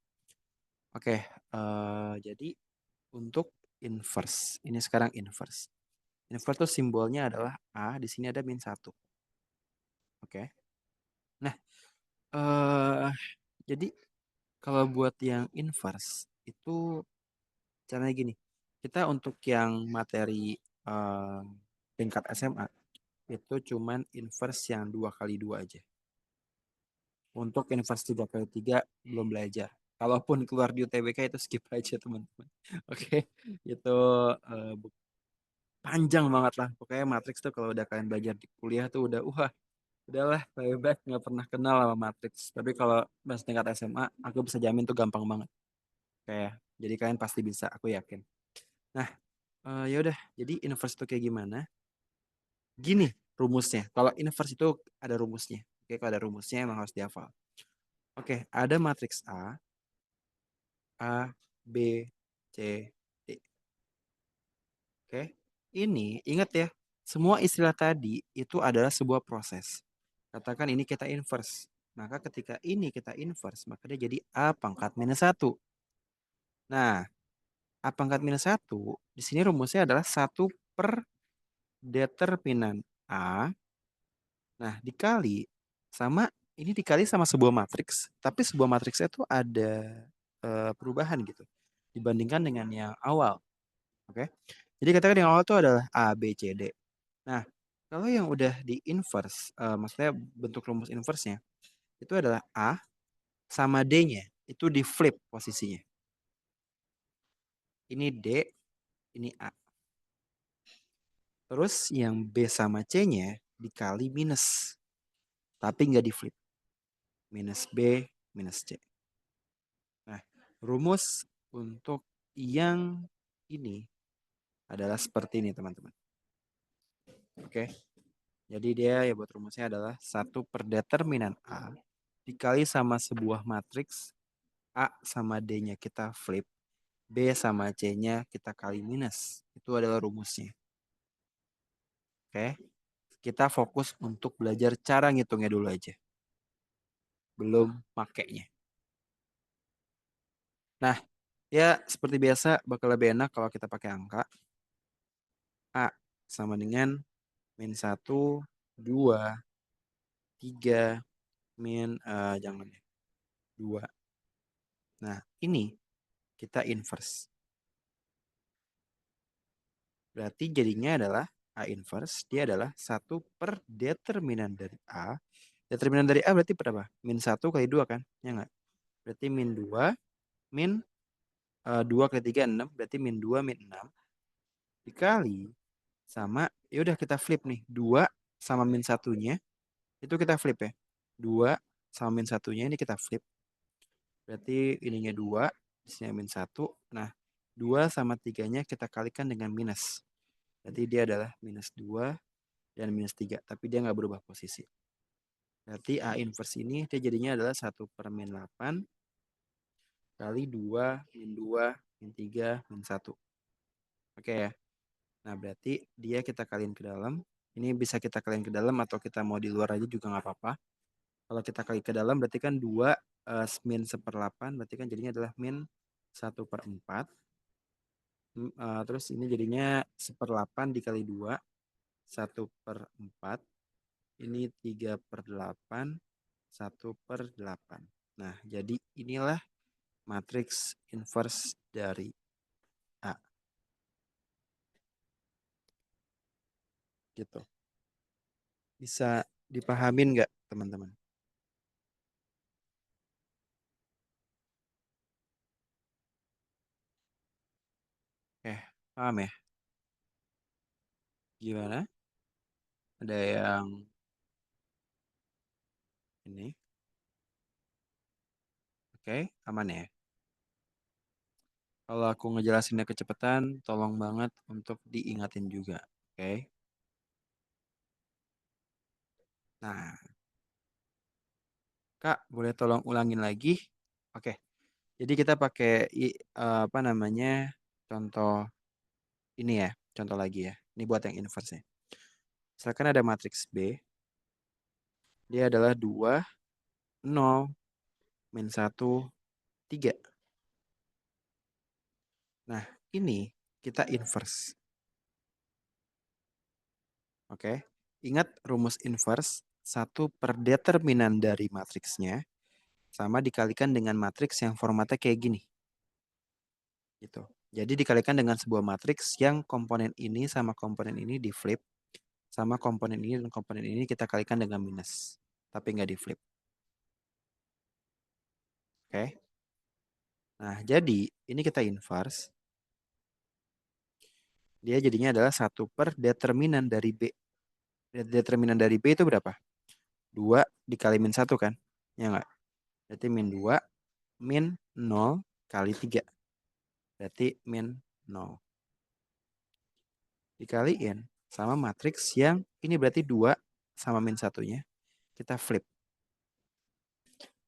Oke, jadi untuk inverse, ini sekarang inverse. Inverse tuh simbolnya adalah A, di sini ada min satu. Oke. Nah, eh jadi kalau buat yang inverse itu caranya gini. Kita untuk yang materi eh, tingkat SMA itu cuman inverse yang 2 kali 2 aja. Untuk inverse 3 kali 3 belum belajar. Kalaupun keluar di UTBK itu skip aja teman-teman. Oke, itu eh, panjang banget lah. Pokoknya matriks tuh kalau udah kalian belajar di kuliah tuh udah udahlah lebih baik nggak pernah kenal sama matriks. Tapi kalau pas tingkat SMA aku bisa jamin tuh gampang banget. Kayak jadi kalian pasti bisa, aku yakin. Nah, ya udah. Jadi inverse itu kayak gimana? Gini rumusnya. Kalau inverse itu ada rumusnya. Oke, kalau ada rumusnya emang harus dihafal. Oke, ada matriks A, B, C, D. Oke. Ini ingat ya, semua istilah tadi itu adalah sebuah proses. Katakan ini kita inverse. Maka ketika ini kita inverse, maka dia jadi A pangkat minus satu. Nah, A pangkat minus satu, di sini rumusnya adalah 1 per determinan A. Nah, dikali sama sebuah matriks, tapi sebuah matriksnya itu ada perubahan gitu dibandingkan dengan yang awal. Oke. Jadi katakan yang awal itu adalah A, B, C, D. Nah, kalau yang udah di inverse, maksudnya bentuk rumus inverse-nya, itu adalah A sama D-nya. Itu di flip posisinya. Ini D, ini A. Terus yang B sama C-nya dikali minus. Tapi nggak di flip. Minus B, minus C. Nah, rumus untuk yang ini adalah seperti ini, teman-teman. Oke. Jadi dia ya buat rumusnya adalah 1 per determinan A dikali sama sebuah matriks A sama D-nya kita flip, B sama C-nya kita kali minus. Itu adalah rumusnya. Oke. Kita fokus untuk belajar cara ngitungnya dulu aja. Belum makainya. Nah, ya seperti biasa bakal lebih enak kalau kita pakai angka. A sama dengan min 1, 2, 3, jangan ya, 2. Nah, ini kita inverse. Berarti jadinya adalah A inverse, dia adalah 1 per determinan dari A. Determinan dari A berarti berapa? Min 1 kali 2 kan? Ya enggak? Berarti min 2, min 2 kali 3, 6. Berarti min 2, min 6. Dikali sama, ya udah kita flip nih. 2 sama min satunya, itu kita flip ya. 2 sama min satunya ini kita flip. Berarti ininya 2, di sini min 1. Nah, 2 sama 3-nya kita kalikan dengan minus. Berarti dia adalah minus 2 dan minus 3. Tapi dia nggak berubah posisi. Berarti A inverse ini dia jadinya adalah 1 per min 8 kali 2, min 2, min 3, min 1. Oke ya. Nah, berarti dia kita kaliin ke dalam. Ini bisa kita kaliin ke dalam atau kita mau di luar aja juga nggak apa-apa. Kalau kita kali ke dalam berarti kan 2 min 1/8. Berarti kan jadinya adalah min 1/4. Terus ini jadinya 1/8 dikali 2. 1/4. Ini 3/8. 1/8. Nah, jadi inilah matriks inverse dari A. Gitu. Bisa dipahamin nggak, teman-teman? Paham ya? Gimana? Ada yang ini? Oke, aman ya? Kalau aku ngejelasinnya kecepatan, tolong banget untuk diingatin juga. Oke? Nah, Kak, boleh tolong ulangin lagi? Oke. Jadi kita pakai apa namanya? Contoh ini ya, contoh lagi ya. Ini buat yang inverse-nya. Misalkan ada matriks B, dia adalah 2, 0, min 1, 3. Nah, ini kita inverse. Oke. Ingat rumus inverse, 1 per determinan dari matriksnya sama dikalikan dengan matriks yang formatnya kayak gini. Gitu. Jadi dikalikan dengan sebuah matriks yang komponen ini sama komponen ini di flip, sama komponen ini dan komponen ini kita kalikan dengan minus. Tapi nggak di flip. Oke. Nah, jadi ini kita inverse. Dia jadinya adalah 1 per determinan dari B. Determinan dari B itu berapa? 2 dikali min 1 kan? Ya nggak? Berarti min 2 min 0 kali 3. Berarti min 0. Dikaliin sama matriks yang ini berarti 2 sama min satunya. Kita flip.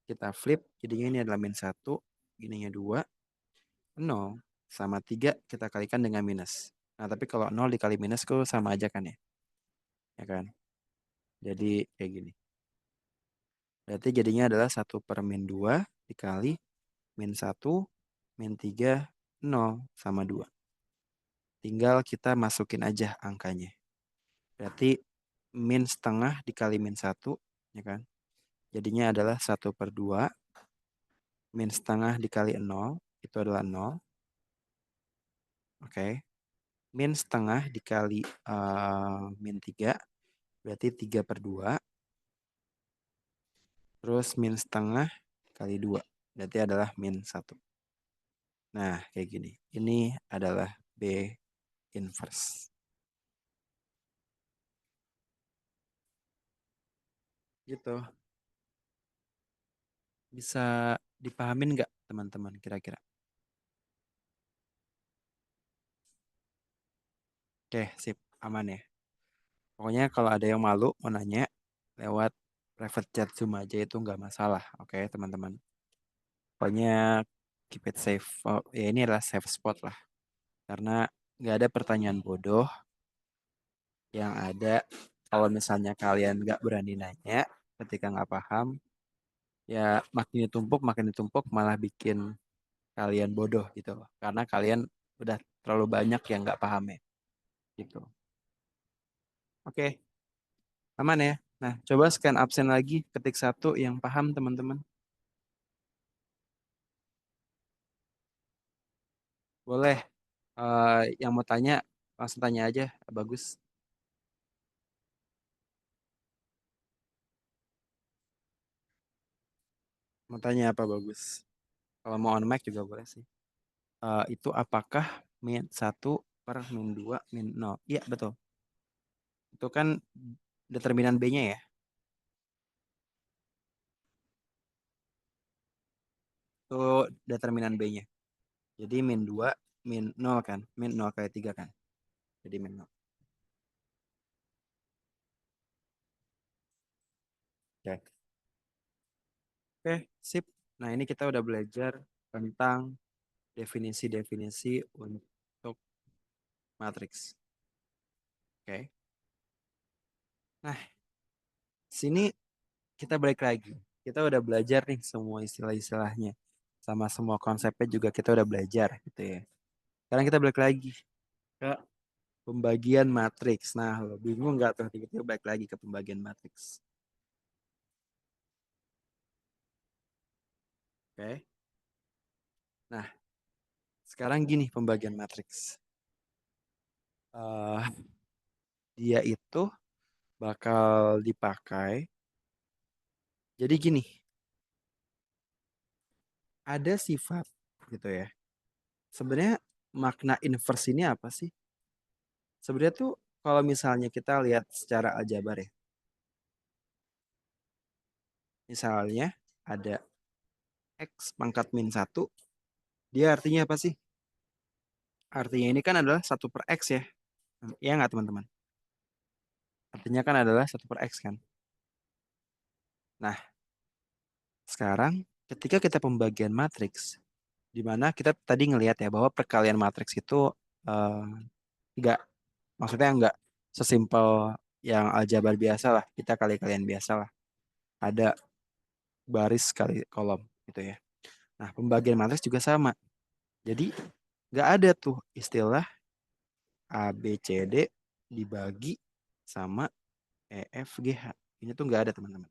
Kita flip, jadinya ini adalah min 1, ininya 2. 0 sama 3 kita kalikan dengan minus. Nah, tapi kalau 0 dikali minus kok sama aja kan ya? Ya kan? Jadi kayak gini. Berarti jadinya adalah 1 per min 2 dikali min 1, min 3, 0 sama 2. Tinggal kita masukin aja angkanya. Berarti min setengah dikali min 1, ya kan? Jadinya adalah 1 per 2. Min setengah dikali 0, itu adalah 0. Oke. Min setengah dikali min 3, berarti 3 per 2. Terus min setengah kali 2, berarti adalah min 1. Nah, kayak gini. Ini adalah B inverse. Gitu. Bisa dipahamin nggak, teman-teman, kira-kira? Oke, sip. Aman ya. Pokoknya kalau ada yang malu mau nanya, lewat private chat Zoom aja itu nggak masalah. Oke, teman-teman. Pokoknya keep it safe. Oh, ya ini adalah safe spot lah. Karena nggak ada pertanyaan bodoh yang ada kalau misalnya kalian nggak berani nanya ketika nggak paham, ya makin ditumpuk malah bikin kalian bodoh gitu loh. Karena kalian udah terlalu banyak yang nggak paham ya. Gitu. Oke, aman ya. Nah, coba scan absen lagi, ketik satu yang paham teman-teman. Boleh. Yang mau tanya, langsung tanya aja. Bagus. Mau tanya apa bagus? Kalau mau on mic juga boleh sih. Itu apakah min 1 per min 2 min 0? Iya, betul. Itu kan determinan B-nya ya. Itu determinan B-nya. Jadi min 2 min 0 kan. Min 0 kali 3 kan. Jadi min 0. Oke. Oke, sip. Nah, ini kita udah belajar tentang definisi-definisi untuk matriks. Oke. Nah, sini kita balik lagi. Kita udah belajar nih semua istilah-istilahnya. Sama semua konsepnya juga kita udah belajar gitu ya. Sekarang kita balik lagi ke pembagian matriks. Nah, lo bingung nggak tuh tiba-tiba balik lagi ke pembagian matriks? Oke. Nah, sekarang gini pembagian matriks. Eh, dia itu bakal dipakai. Jadi gini, ada sifat gitu ya. Sebenarnya makna inverse ini apa sih? Sebenarnya tuh kalau misalnya kita lihat secara aljabar ya. Misalnya ada X pangkat min 1, dia artinya apa sih? Artinya ini kan adalah 1/X ya. Iya nggak teman-teman? Artinya kan adalah 1/X kan. Nah, sekarang ketika kita pembagian matriks, di mana kita tadi ngelihat ya bahwa perkalian matriks itu eh, nggak, maksudnya nggak sesimpel yang aljabar biasa lah. Kita kali-kalian biasa lah. Ada baris kali kolom gitu ya. Nah, pembagian matriks juga sama. Jadi nggak ada tuh istilah A, B, C, D dibagi sama E, F, G, H. Ini tuh nggak ada teman-teman.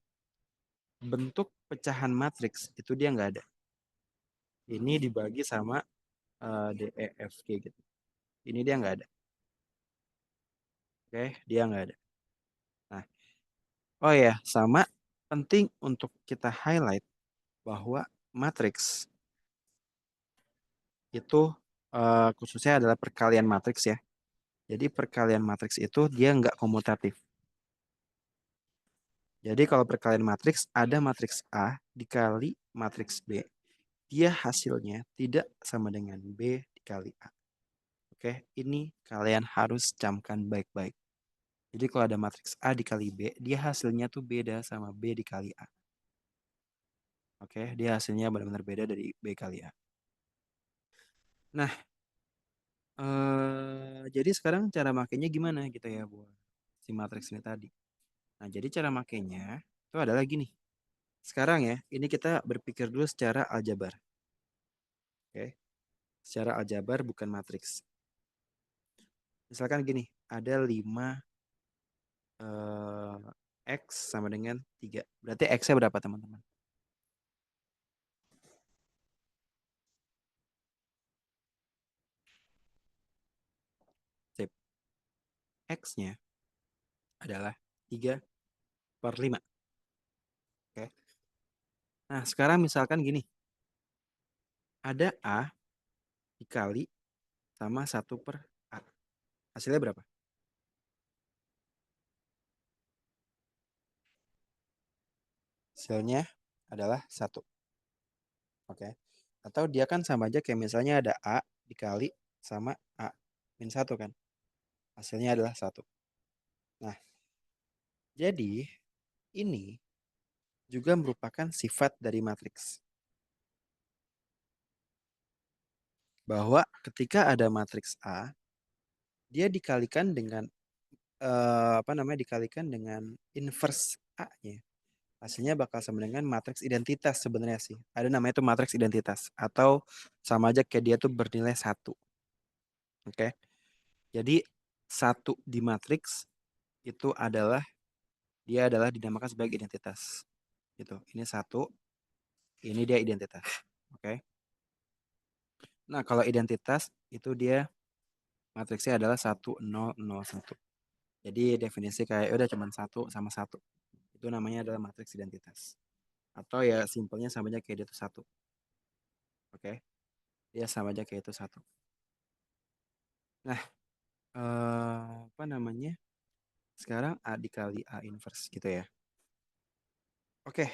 Bentuk pecahan matriks itu dia nggak ada. Ini dibagi sama D, E, F, G gitu. Ini dia nggak ada. Oke, dia nggak ada. Nah, oh ya, sama penting untuk kita highlight bahwa matriks itu khususnya adalah perkalian matriks ya. Jadi perkalian matriks itu dia nggak komutatif. Jadi kalau perkalian matriks ada matriks A dikali matriks B. Dia hasilnya tidak sama dengan B dikali A. Oke, ini kalian harus camkan baik-baik. Jadi kalau ada matriks A dikali B, dia hasilnya tuh beda sama B dikali A. Oke, dia hasilnya benar-benar beda dari B kali A. Nah, jadi sekarang cara makainya gimana gitu ya buat si matriks ini tadi. Nah, jadi cara makainya itu adalah gini. Sekarang ya, ini kita berpikir dulu secara aljabar. Oke, secara aljabar bukan matriks. Misalkan gini, ada 5 eh, X sama dengan 3. Berarti X-nya berapa teman-teman? Sip. X-nya adalah 3/5. Oke. Nah, sekarang misalkan gini. Ada A dikali sama 1/A. Hasilnya berapa? Hasilnya adalah 1. Oke. Atau dia kan sama aja kayak misalnya ada A dikali sama A min 1 kan. Hasilnya adalah 1. Nah, jadi ini juga merupakan sifat dari matriks. Bahwa ketika ada matriks A, dia dikalikan dengan apa namanya dikalikan dengan inverse A-nya. Hasilnya bakal sama dengan matriks identitas sebenarnya sih. Ada namanya itu matriks identitas atau sama aja kayak dia tuh bernilai 1. Oke. Jadi satu di matriks itu adalah dia adalah dinamakan sebagai identitas. Gitu. Ini satu, ini dia identitas. Oke. Nah, kalau identitas itu dia matriksnya adalah 1001. Jadi definisi kayak udah cuma satu sama satu. Itu namanya adalah matriks identitas. Atau ya simpelnya sama aja kayak dia itu satu. Oke. Dia sama aja kayak itu satu. Nah, apa namanya? Sekarang A dikali A inverse gitu ya. Oke.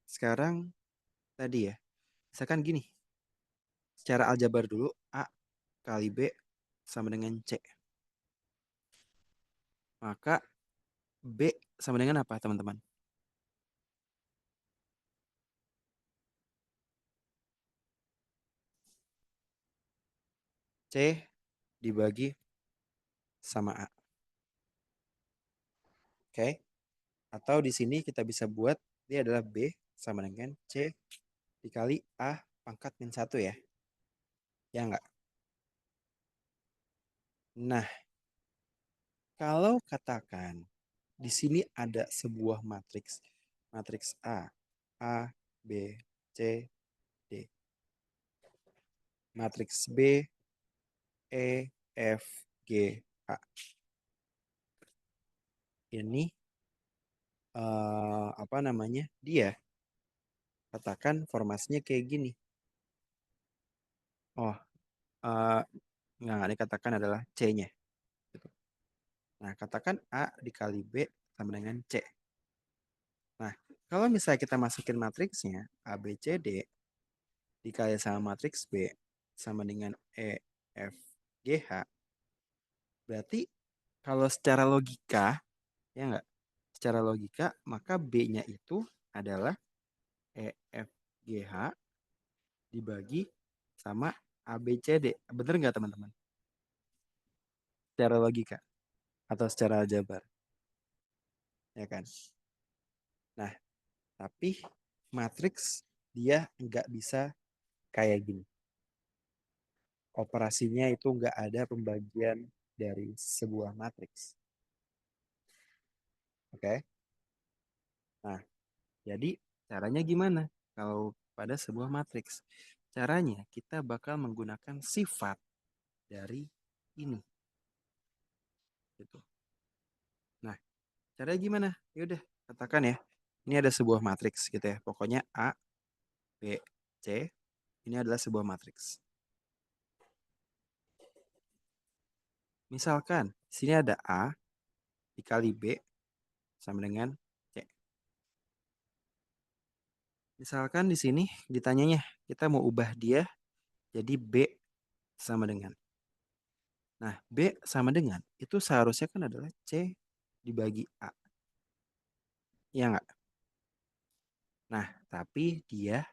Sekarang tadi ya. Misalkan gini. Secara aljabar dulu A kali B sama dengan C. Maka B sama dengan apa teman-teman? C dibagi sama A. Oke. Atau di sini kita bisa buat dia adalah B sama dengan C dikali A pangkat min 1 ya. Ya enggak? Nah, kalau katakan di sini ada sebuah matriks. Matriks A, B, C, D. Matriks B, E, F, G, A. Ini apa namanya? Dia katakan formasinya kayak gini. Oh, uh, nggak dikatakan adalah C-nya. Gitu. Nah, katakan A dikali B sama dengan C. Nah, kalau misalnya kita masukin matriksnya A, B, C, D dikali sama matriks B sama dengan E, F, G, H, berarti kalau secara logika, ya enggak? Secara logika, maka B-nya itu adalah E, F, G, H dibagi sama A, B, C, D. Bener nggak teman-teman? Secara logika atau secara aljabar, ya kan? Nah, tapi matriks dia nggak bisa kayak gini. Operasinya itu nggak ada pembagian dari sebuah matriks. Oke? Nah, jadi caranya gimana? Kalau pada sebuah matriks, caranya kita bakal menggunakan sifat dari ini. Gitu. Nah, caranya gimana? Ya udah, katakan ya. Ini ada sebuah matriks gitu ya. Pokoknya A, B, C. Ini adalah sebuah matriks. Misalkan, sini ada A dikali B sama dengan C. Misalkan di sini ditanyanya, kita mau ubah dia jadi B sama dengan. Nah, B sama dengan itu seharusnya kan adalah C dibagi A. Iya nggak? Nah, tapi dia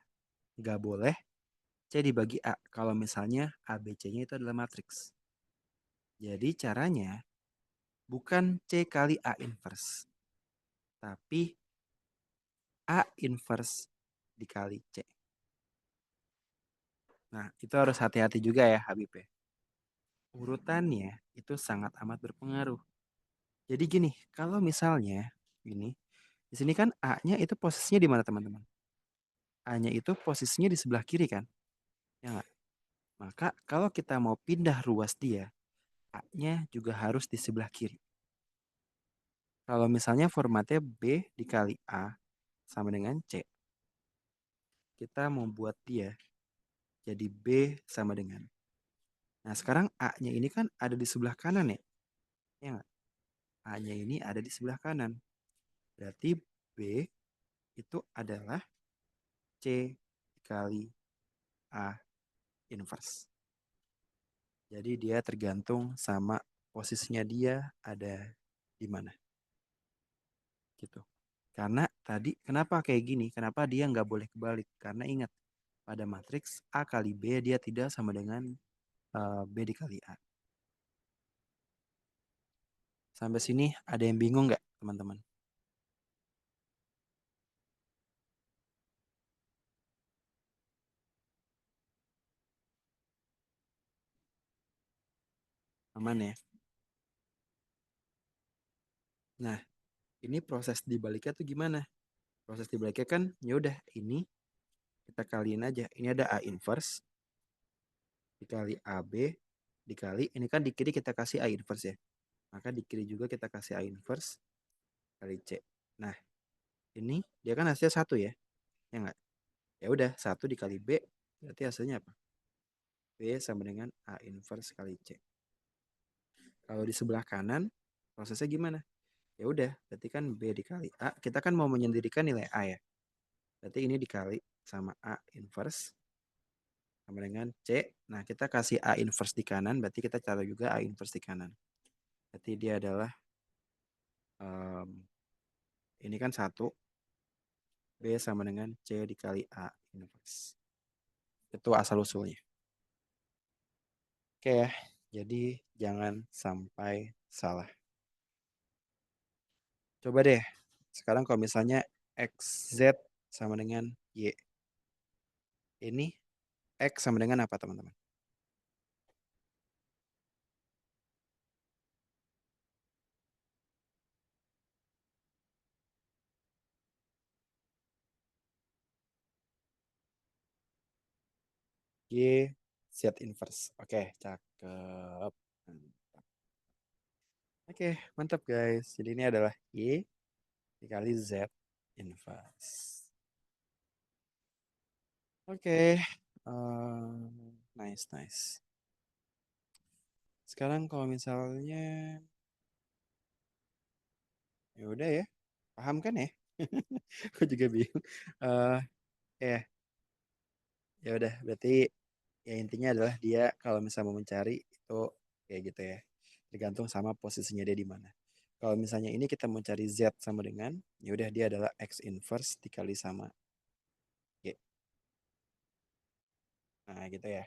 nggak boleh C dibagi A kalau misalnya ABC-nya itu adalah matriks. Jadi caranya bukan C kali A inverse, tapi A inverse dikali C. Nah, itu harus hati-hati juga ya Habib ya. Urutannya itu sangat amat berpengaruh. Jadi gini, kalau misalnya ini, di sini kan A-nya itu posisinya di mana teman-teman? A-nya itu posisinya di sebelah kiri kan? Ya nggak? Maka kalau kita mau pindah ruas dia, A-nya juga harus di sebelah kiri. Kalau misalnya formatnya B dikali A sama dengan C, kita membuat dia jadi B sama dengan. Nah sekarang A-nya ini kan ada di sebelah kanan ya? Ya nggak? A-nya ini ada di sebelah kanan. Berarti B itu adalah C dikali A inverse. Jadi dia tergantung sama posisinya dia ada di mana. Gitu. Karena tadi kenapa kayak gini? Kenapa dia nggak boleh kebalik? Karena ingat pada matriks A kali B dia tidak sama dengan B dikali A. Sampai sini ada yang bingung nggak teman-teman? Aman ya? Nah, ini proses dibaliknya tuh gimana? Proses dibaliknya kan ya udah ini kita kaliin aja. Ini ada A inverse dikali AB dikali ini kan di kiri kita kasih A inverse ya. Maka di kiri juga kita kasih A inverse kali C. Nah, ini dia kan hasilnya satu ya. Ya enggak? Ya udah, satu dikali B berarti hasilnya apa? B sama dengan A inverse kali C. Kalau di sebelah kanan prosesnya gimana? Ya udah, berarti kan B dikali A. Kita kan mau menyendirikan nilai A ya. Berarti ini dikali sama A inverse sama dengan C. Nah, kita kasih A inverse di kanan, berarti kita cari juga A inverse di kanan. Berarti dia adalah ini kan satu B sama dengan C dikali A inverse. Itu asal usulnya. Oke ya, jadi jangan sampai salah. Coba deh, sekarang kalau misalnya XZ sama dengan Y. Ini X sama dengan apa teman-teman? Y Z inverse. Oke, cakep. Oke, mantap guys. Jadi ini adalah Y dikali Z inverse. Oke, nice, nice. Sekarang kalau misalnya, ya udah ya, paham kan ya? Aku juga bingung. Ya, ya udah. Berarti ya intinya adalah dia kalau misalnya mau mencari itu kayak gitu ya. Tergantung sama posisinya dia di mana. Kalau misalnya ini kita mau cari Z sama dengan, ya udah dia adalah X inverse dikali sama Y. Nah, gitu ya.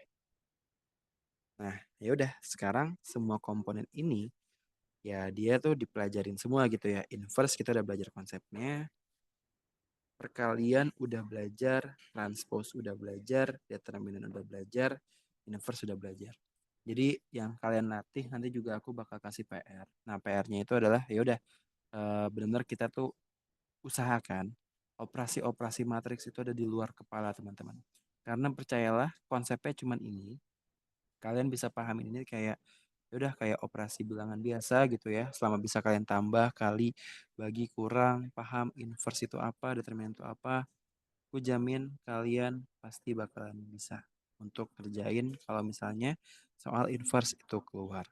Nah, ya udah sekarang semua komponen ini ya dia tuh dipelajarin semua gitu ya. Inverse kita udah belajar konsepnya, perkalian udah belajar, transpose udah belajar, determinan udah belajar, inverse udah belajar. Jadi yang kalian latih nanti juga aku bakal kasih PR. Nah, PR-nya itu adalah ya udah benar-benar kita tuh usahakan operasi-operasi matriks itu ada di luar kepala teman-teman. Karena percayalah konsepnya cuman ini. Kalian bisa pahamin ini kayak ya udah kayak operasi bilangan biasa gitu ya. Selama bisa kalian tambah, kali, bagi, kurang, paham inverse itu apa, determinan itu apa, aku jamin kalian pasti bakalan bisa untuk kerjain kalau misalnya soal inverse itu keluar.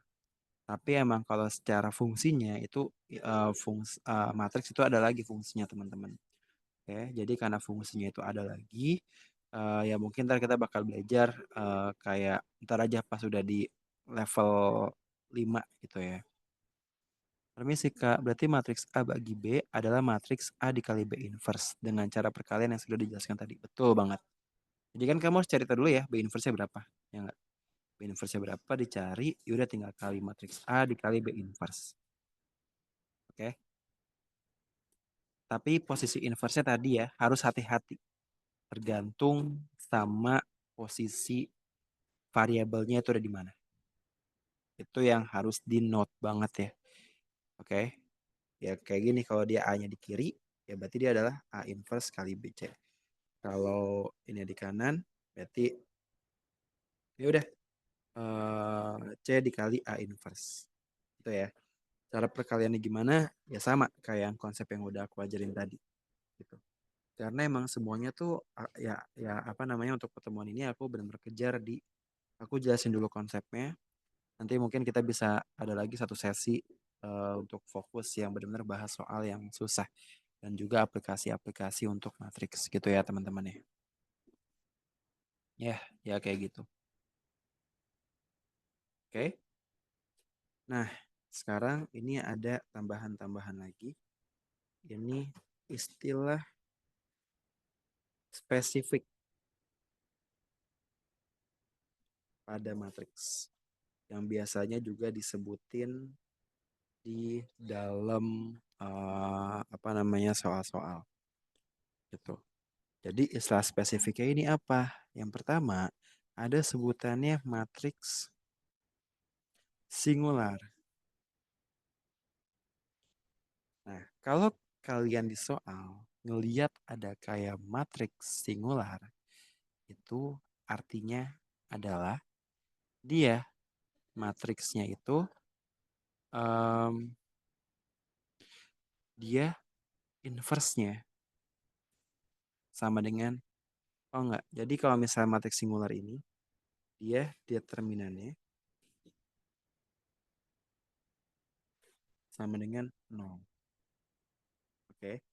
Tapi emang kalau secara fungsinya itu matriks itu ada lagi fungsinya teman-teman. Oke, jadi karena fungsinya itu ada lagi, ya mungkin ntar kita bakal belajar kayak ntar aja pas sudah di level 5 gitu ya. Permisi Kak, berarti matriks A bagi B adalah matriks A dikali B inverse dengan cara perkalian yang sudah dijelaskan tadi. Betul banget. Jadi kan kamu harus cari tahu dulu ya B inverse-nya berapa. Ya enggak? B inverse-nya berapa dicari, yaudah tinggal kali matriks A dikali B inverse. Oke. Tapi posisi inverse-nya tadi ya harus hati-hati. Tergantung sama posisi variabelnya itu ada di mana. Itu yang harus di note banget ya. Oke. Ya kayak gini kalau dia A-nya di kiri, ya berarti dia adalah A inverse kali BC. Kalau ini di kanan, berarti ya udah C dikali A inverse. Itu ya. Cara perkaliannya gimana? Ya sama kayak yang konsep yang udah aku ajarin tadi. Gitu. Karena emang semuanya tuh ya apa namanya untuk pertemuan ini aku benar-benar kejar di aku jelasin dulu konsepnya. Nanti mungkin kita bisa ada lagi satu sesi untuk fokus yang benar-benar bahas soal yang susah dan juga aplikasi-aplikasi untuk matriks gitu ya teman-teman ya. Ya, ya kayak gitu. Oke. Nah, sekarang ini ada tambahan-tambahan lagi. Ini istilah spesifik pada matriks yang biasanya juga disebutin di dalam apa namanya soal-soal gitu. Jadi istilah spesifiknya ini apa? Yang pertama, ada sebutannya matriks singular. Kalau kalian di soal ngeliat ada kayak matriks singular, itu artinya adalah dia matriksnya itu em, dia inverse-nya sama dengan, oh enggak, jadi kalau misalnya matriks singular ini dia determinannya sama dengan 0. Oke.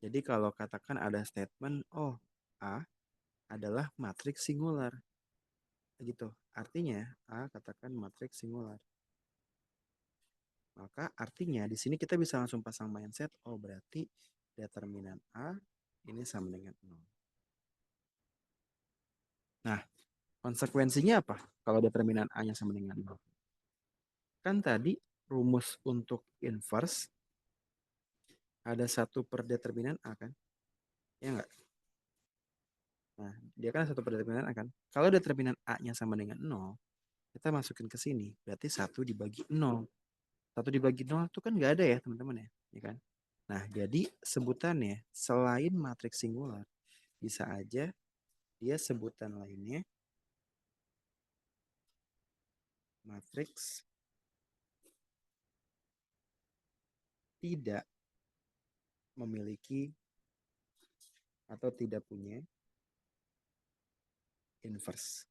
Jadi kalau katakan ada statement, oh A adalah matriks singular. Gitu. Artinya A katakan matriks singular. Maka artinya di sini kita bisa langsung pasang mindset, oh berarti determinan A ini sama dengan 0. Nah, konsekuensinya apa kalau determinan A-nya sama dengan 0? Kan tadi rumus untuk inverse ada 1/determinan A kan? Ya enggak? Nah, dia kan 1/determinan A kan? Kalau determinan A-nya sama dengan 0, kita masukin ke sini. Berarti 1 dibagi 0. 1 dibagi 0 itu kan nggak ada ya teman-teman ya. Ya kan? Nah, jadi sebutannya selain matriks singular, bisa aja dia sebutan lainnya matriks tidak memiliki atau tidak punya inverse.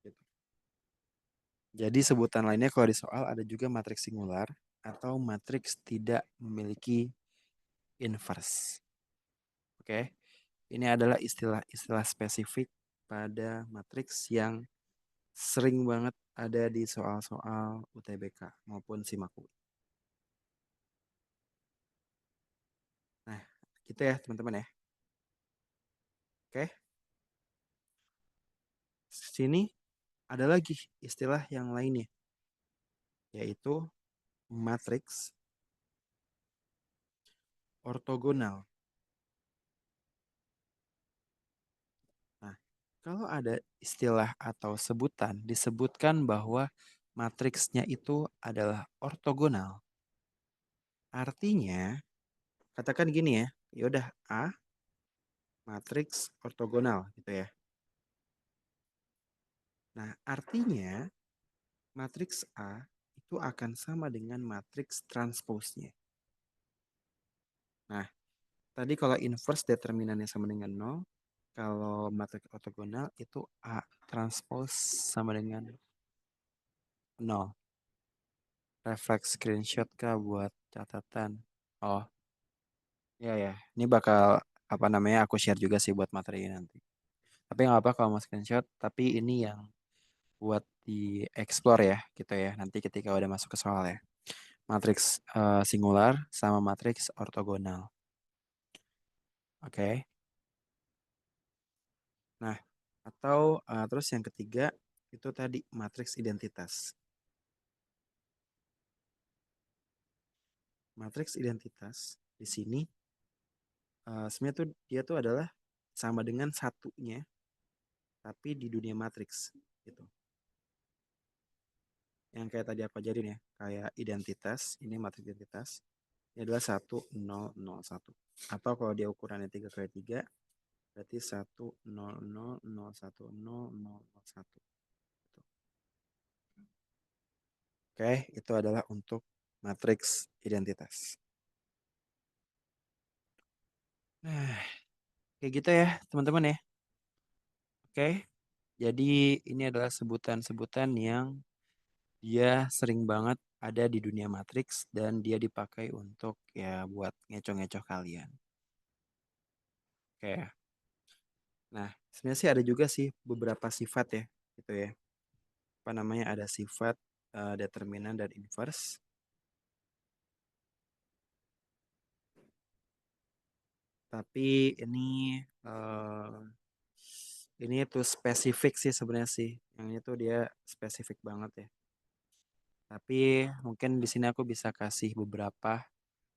Gitu. Jadi sebutan lainnya kalau di soal ada juga matriks singular atau matriks tidak memiliki inverse. Oke, ini adalah istilah-istilah spesifik pada matriks yang sering banget ada di soal-soal UTBK maupun SIMAK. Nah, gitu ya teman-teman ya. Oke, sini ada lagi istilah yang lainnya, yaitu matriks ortogonal. Nah, kalau ada istilah atau sebutan disebutkan bahwa matriksnya itu adalah ortogonal, artinya katakan gini ya, yaudah A matriks ortogonal gitu ya. Nah, artinya matriks A itu akan sama dengan matriks transposnya. Nah, tadi kalau inverse determinannya sama dengan 0, kalau matriks ortogonal itu A transpose sama dengan 0. Refleks screenshot kah buat catatan? Oh, ya ya. Ini bakal apa namanya aku share juga sih buat materi nanti. Tapi nggak apa kalau mau screenshot. Tapi ini yang buat di explore ya gitu ya. Nanti ketika udah masuk ke soal ya. Matriks singular sama matriks ortogonal. Oke. Nah, atau terus yang ketiga itu tadi matriks identitas. Matriks identitas di sini sebenarnya tuh dia tuh adalah sama dengan satunya tapi di dunia matriks gitu. Yang kayak tadi aku ajarin ya, kayak identitas, ini matriks identitas, ini adalah 1 0 0 1. Atau kalau dia ukurannya 3x3, berarti 1 0 0 0 1 0 0 1. Oke, itu adalah untuk matriks identitas. Nah, kayak gitu ya teman-teman ya. Oke, jadi ini adalah sebutan-sebutan yang dia sering banget ada di dunia matriks dan dia dipakai untuk ya buat ngecoh-ngecoh kalian. Oke. Nah, sebenarnya sih ada juga sih beberapa sifat ya, gitu ya. Apa namanya ada sifat determinan dan inverse. Tapi ini tuh spesifik sih sebenarnya sih. Yang ini tuh dia spesifik banget ya. Tapi mungkin di sini aku bisa kasih beberapa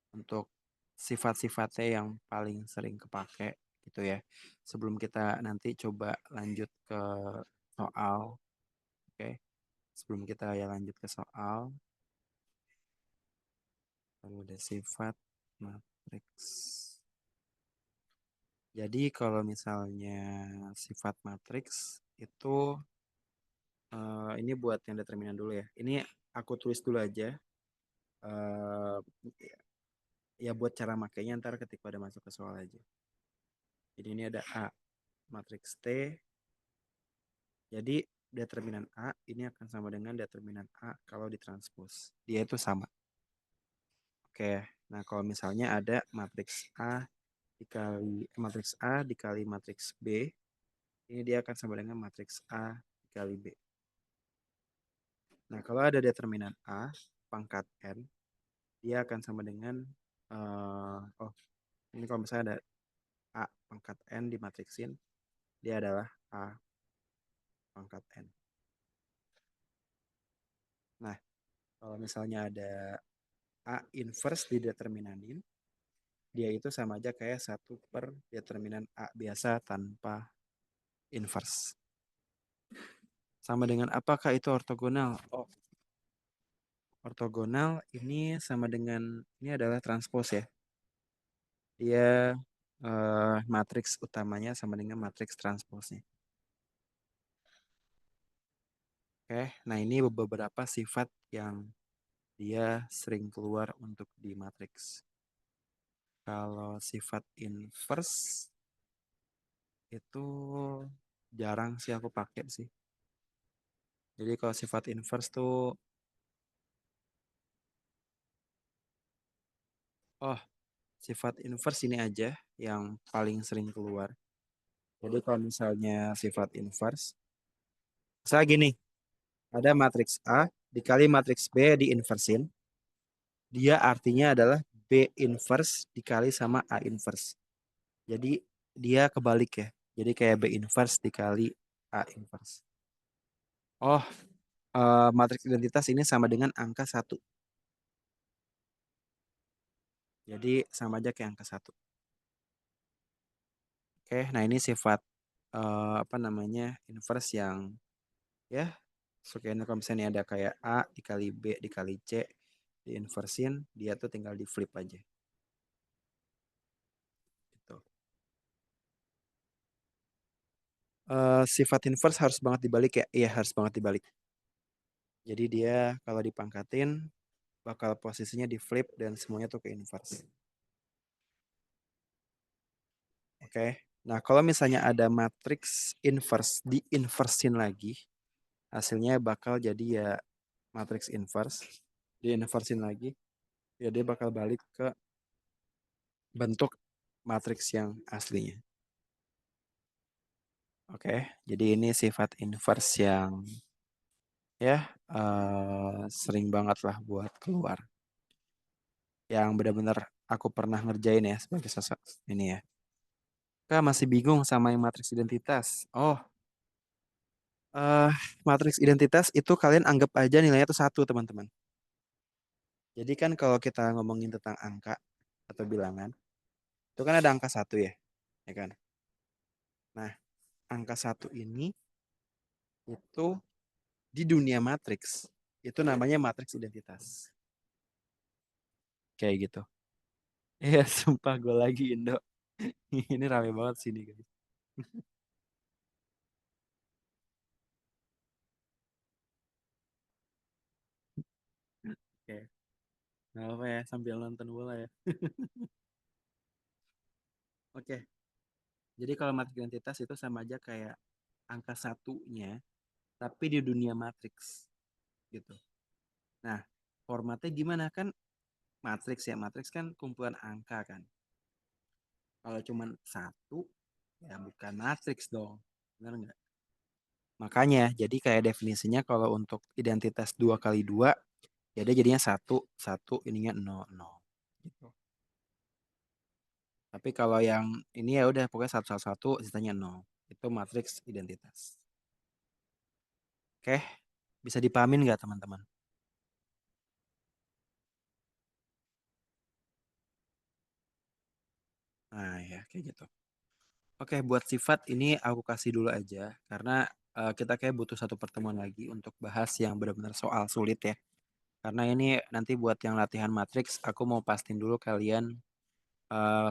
untuk sifat-sifatnya yang paling sering kepake gitu ya. Sebelum kita nanti coba lanjut ke soal, oke. Sebelum kita ya lanjut ke soal, ada sifat matriks. Jadi kalau misalnya sifat matriks itu ini buat yang determinan dulu ya. Ini aku tulis dulu aja. eh ya buat cara makainya ntar ketika udah masuk ke soal aja. Jadi ini ada A matriks T. Jadi determinan A ini akan sama dengan determinan A kalau ditranspos. Dia itu sama. Oke, nah kalau misalnya ada matriks A dikali matriks B, ini dia akan sama dengan matriks A dikali B. Nah, kalau ada determinan A pangkat N, dia akan sama dengan ini kalau misalnya ada A pangkat N di matriksin, dia adalah A pangkat N. Nah, kalau misalnya ada A inverse di determinanin, dia itu sama aja kayak 1 per determinan A biasa tanpa inverse. Sama dengan apakah itu ortogonal? Oh, ortogonal ini sama dengan, ini adalah transpose ya. Dia matriks utamanya sama dengan matriks transposnya. Oke, nah ini beberapa sifat yang dia sering keluar untuk di matriks. Kalau sifat inverse itu jarang sih aku pakai sih. Jadi kalau sifat inverse tuh, oh sifat inverse ini aja yang paling sering keluar. Jadi kalau misalnya sifat inverse, misalnya gini, ada matriks A dikali matriks B diinversin, dia artinya adalah B inverse dikali sama A inverse. Jadi dia kebalik ya. Jadi kayak B inverse dikali A inverse. Oh, matriks identitas ini sama dengan angka 1. Jadi sama aja kayak angka 1. Oke, nah ini sifat apa namanya inverse yang ya suka kalau misalnya ada kayak A dikali B dikali C diinversin, dia tuh tinggal di flip aja. Gitu. Sifat inverse harus banget dibalik ya? Iya harus banget dibalik. Jadi dia kalau dipangkatin bakal posisinya di flip dan semuanya tuh ke inverse. Oke. Nah, kalau misalnya ada matriks inverse diinversin lagi, hasilnya bakal jadi ya matriks inverse diinversin lagi, ya dia bakal balik ke bentuk matriks yang aslinya. Oke, jadi ini sifat inverse yang ya sering banget lah buat keluar. Yang benar-benar aku pernah ngerjain ya sebagai sosok ini ya. Kak masih bingung sama yang matriks identitas. Oh, eh matriks identitas itu kalian anggap aja nilainya itu 1, teman-teman. Jadi kan kalau kita ngomongin tentang angka atau bilangan, itu kan ada angka 1 ya, ya kan? Nah, angka 1 ini itu di dunia matriks, itu namanya matriks identitas. Kayak gitu. Iya, sumpah gue lagi Indo. Ini rame banget sini, guys. Oke, nggak apa ya, sambil nonton bola ya. Oke, jadi kalau matriks identitas itu sama aja kayak angka satunya, tapi di dunia matriks, gitu. Nah, formatnya gimana kan? Matriks ya, matriks kan kumpulan angka kan. Kalau cuma 1, ya bukan matriks dong. Benar nggak? Makanya, jadi kayak definisinya kalau untuk identitas 2 kali 2, ya dia jadinya 1, 1 ininya 0, 0. Gitu. Tapi kalau yang ini ya udah pokoknya 1, 1, 1, sisanya 0. Itu matriks identitas. Oke, bisa dipahamin nggak teman-teman? Nah ya, kayak gitu. Oke, buat sifat ini aku kasih dulu aja. Karena kita kayak butuh satu pertemuan lagi untuk bahas yang benar-benar soal sulit ya. Karena ini nanti buat yang latihan matriks, aku mau pastiin dulu kalian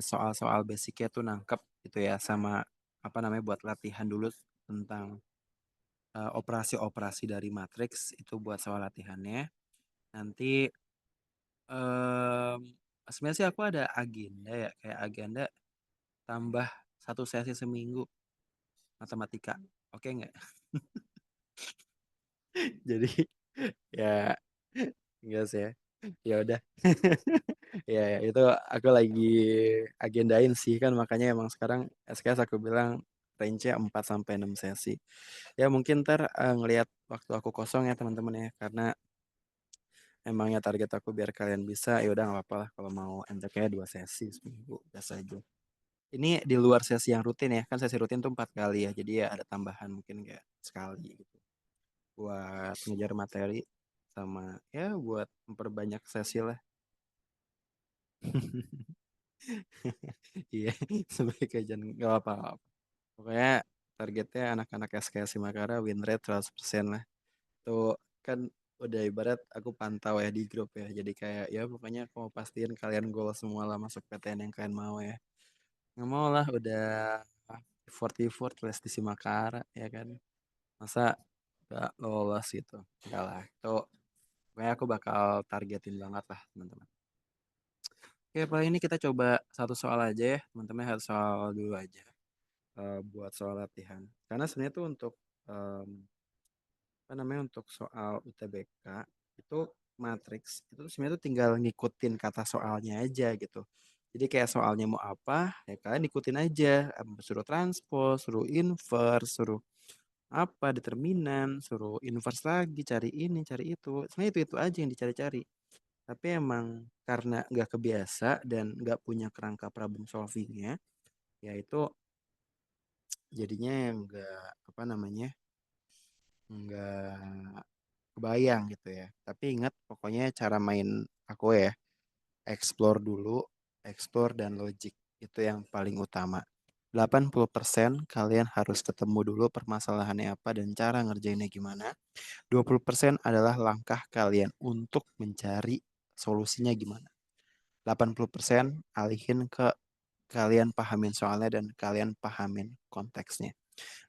soal-soal basicnya tuh nangkep gitu ya, sama apa namanya buat latihan dulu tentang operasi-operasi dari matriks itu buat soal latihannya. Nanti em, sebenarnya sih aku ada agenda ya, kayak agenda tambah satu sesi seminggu matematika. Oke nggak? Jadi ya enggak sih ya. Ya udah. Ya, ya, itu aku lagi agendain sih kan makanya emang sekarang SKS aku bilang range-nya 4 sampai 6 sesi. Ya mungkin ntar ngelihat waktu aku kosong ya teman-teman ya karena emangnya target aku biar kalian bisa ya udah nggak apa-apa lah kalau mau enteknya 2 sesi seminggu biasa aja. Ini di luar sesi yang rutin ya kan sesi rutin tuh 4 kali ya jadi ya ada tambahan mungkin kayak sekali gitu buat ngejar materi sama ya buat memperbanyak sesi lah. Iya, sebagai kajian nggak apa-apa. Pokoknya targetnya anak-anak SKS Makara win rate 100% lah. Tuh kan udah ibarat aku pantau ya di grup ya. Jadi kayak ya pokoknya aku mau pastiin kalian goal semua lah masuk PTN yang kalian mau ya. Nggak mau lah udah effort-effort les di Simakara ya kan. Masa gak lolos gitu. Enggak lah. Itu pokoknya aku bakal targetin banget lah teman-teman. Oke, paling ini kita coba satu soal aja ya, teman-teman. Satu soal dulu aja buat soal latihan. Karena sebenarnya tuh untuk em, apa namanya untuk soal UTBK itu matriks itu sebenarnya tuh tinggal ngikutin kata soalnya aja gitu. Jadi kayak soalnya mau apa, ya kalian ikutin aja. Suruh transpose, suruh inverse, suruh apa determinan, suruh inverse lagi, cari ini, cari itu. Sebenarnya itu aja yang dicari-cari. Tapi emang karena nggak kebiasa dan nggak punya kerangka problem solvingnya, ya itu jadinya yang nggak apa namanya nggak kebayang gitu ya. Tapi ingat pokoknya cara main aku ya, explore dulu, explore dan logic itu yang paling utama. 80% kalian harus ketemu dulu permasalahannya apa dan cara ngerjainnya gimana. 20% adalah langkah kalian untuk mencari solusinya gimana. 80% alihin ke kalian pahamin soalnya dan kalian pahamin konteksnya.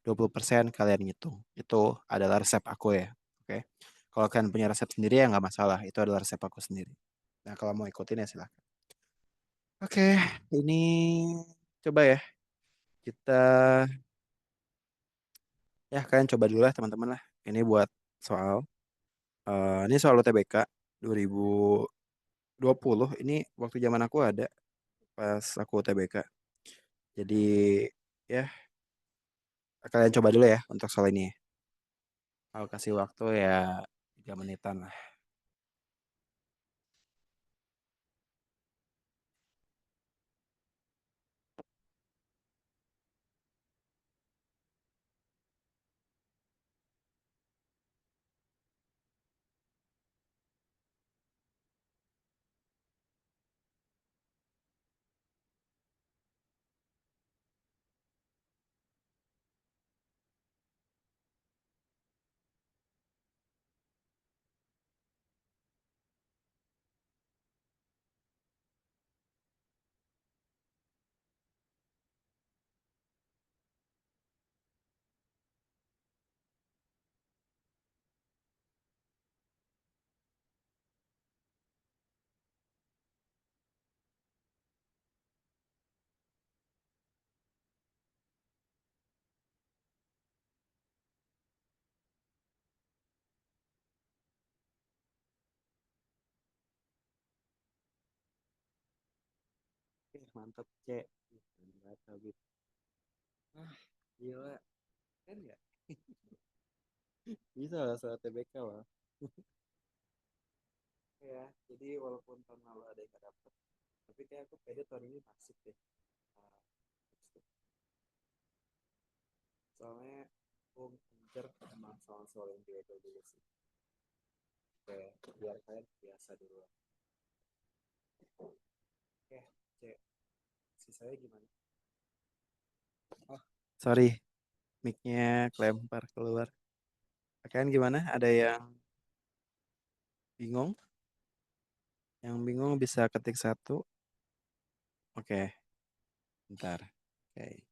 20% kalian ngitung. Itu adalah resep aku ya. Oke. Kalau kalian punya resep sendiri ya nggak masalah. Itu adalah resep aku sendiri. Nah, kalau mau ikutin ya silahkan. Oke, ini coba ya. Kita, ya kalian coba dulu lah teman-teman lah. Ini buat soal. Ini soal UTBK 2020. Ini waktu zaman aku ada pas aku UTBK. Jadi ya kalian coba dulu ya untuk soal ini. Aku kasih waktu ya 3 menitan lah. Oke, mantap, C. Mantap, Habib. Ah, gila. Kan nggak? Bisa lah soal TBK lah. Ya, jadi walaupun tahun lalu ada yang nggak dapet, tapi kayak aku pede tahun ini masuk deh. Ah, soalnya aku ngejar emang soal-soal yang beda dulu sih. Kayak biar kalian biasa dulu. Oke, C. Sisanya gimana? Oh, sorry. Mic-nya kelempar keluar. Kalian gimana? Ada yang bingung? Yang bingung bisa ketik satu. Oke, bentar. Oke.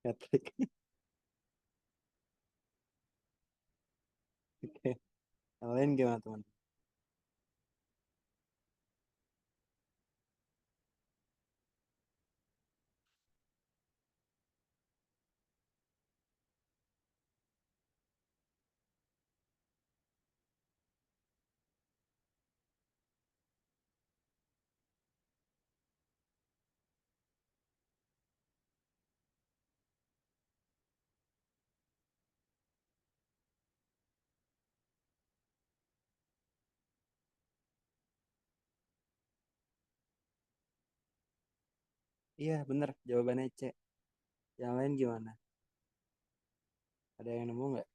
Ketik. Oke. Yang lain gimana teman? Iya, bener. Jawabannya C. Yang lain gimana? Ada yang nemu nggak?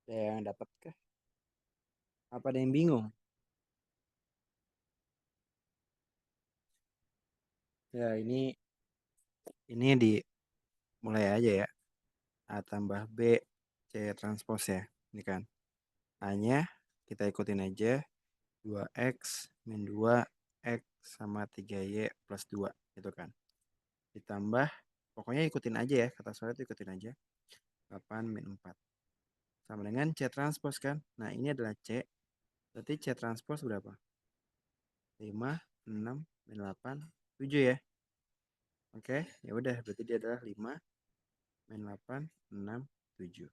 Ada yang dapat kah? Apa ada yang bingung? Ya, ini dimulai aja ya. A tambah B C transpos ya. Ini kan. A-nya kita ikutin aja. 2X min 2X sama 3Y plus 2 gitu kan. Ditambah, pokoknya ikutin aja ya. Kata soal itu ikutin aja. 8 min 4. Sama dengan C transpos kan. Nah ini adalah C. Berarti C transpos berapa? 5, 6, min 8, 7 ya. Oke, ya udah berarti dia adalah 5, min 8, 6, 7.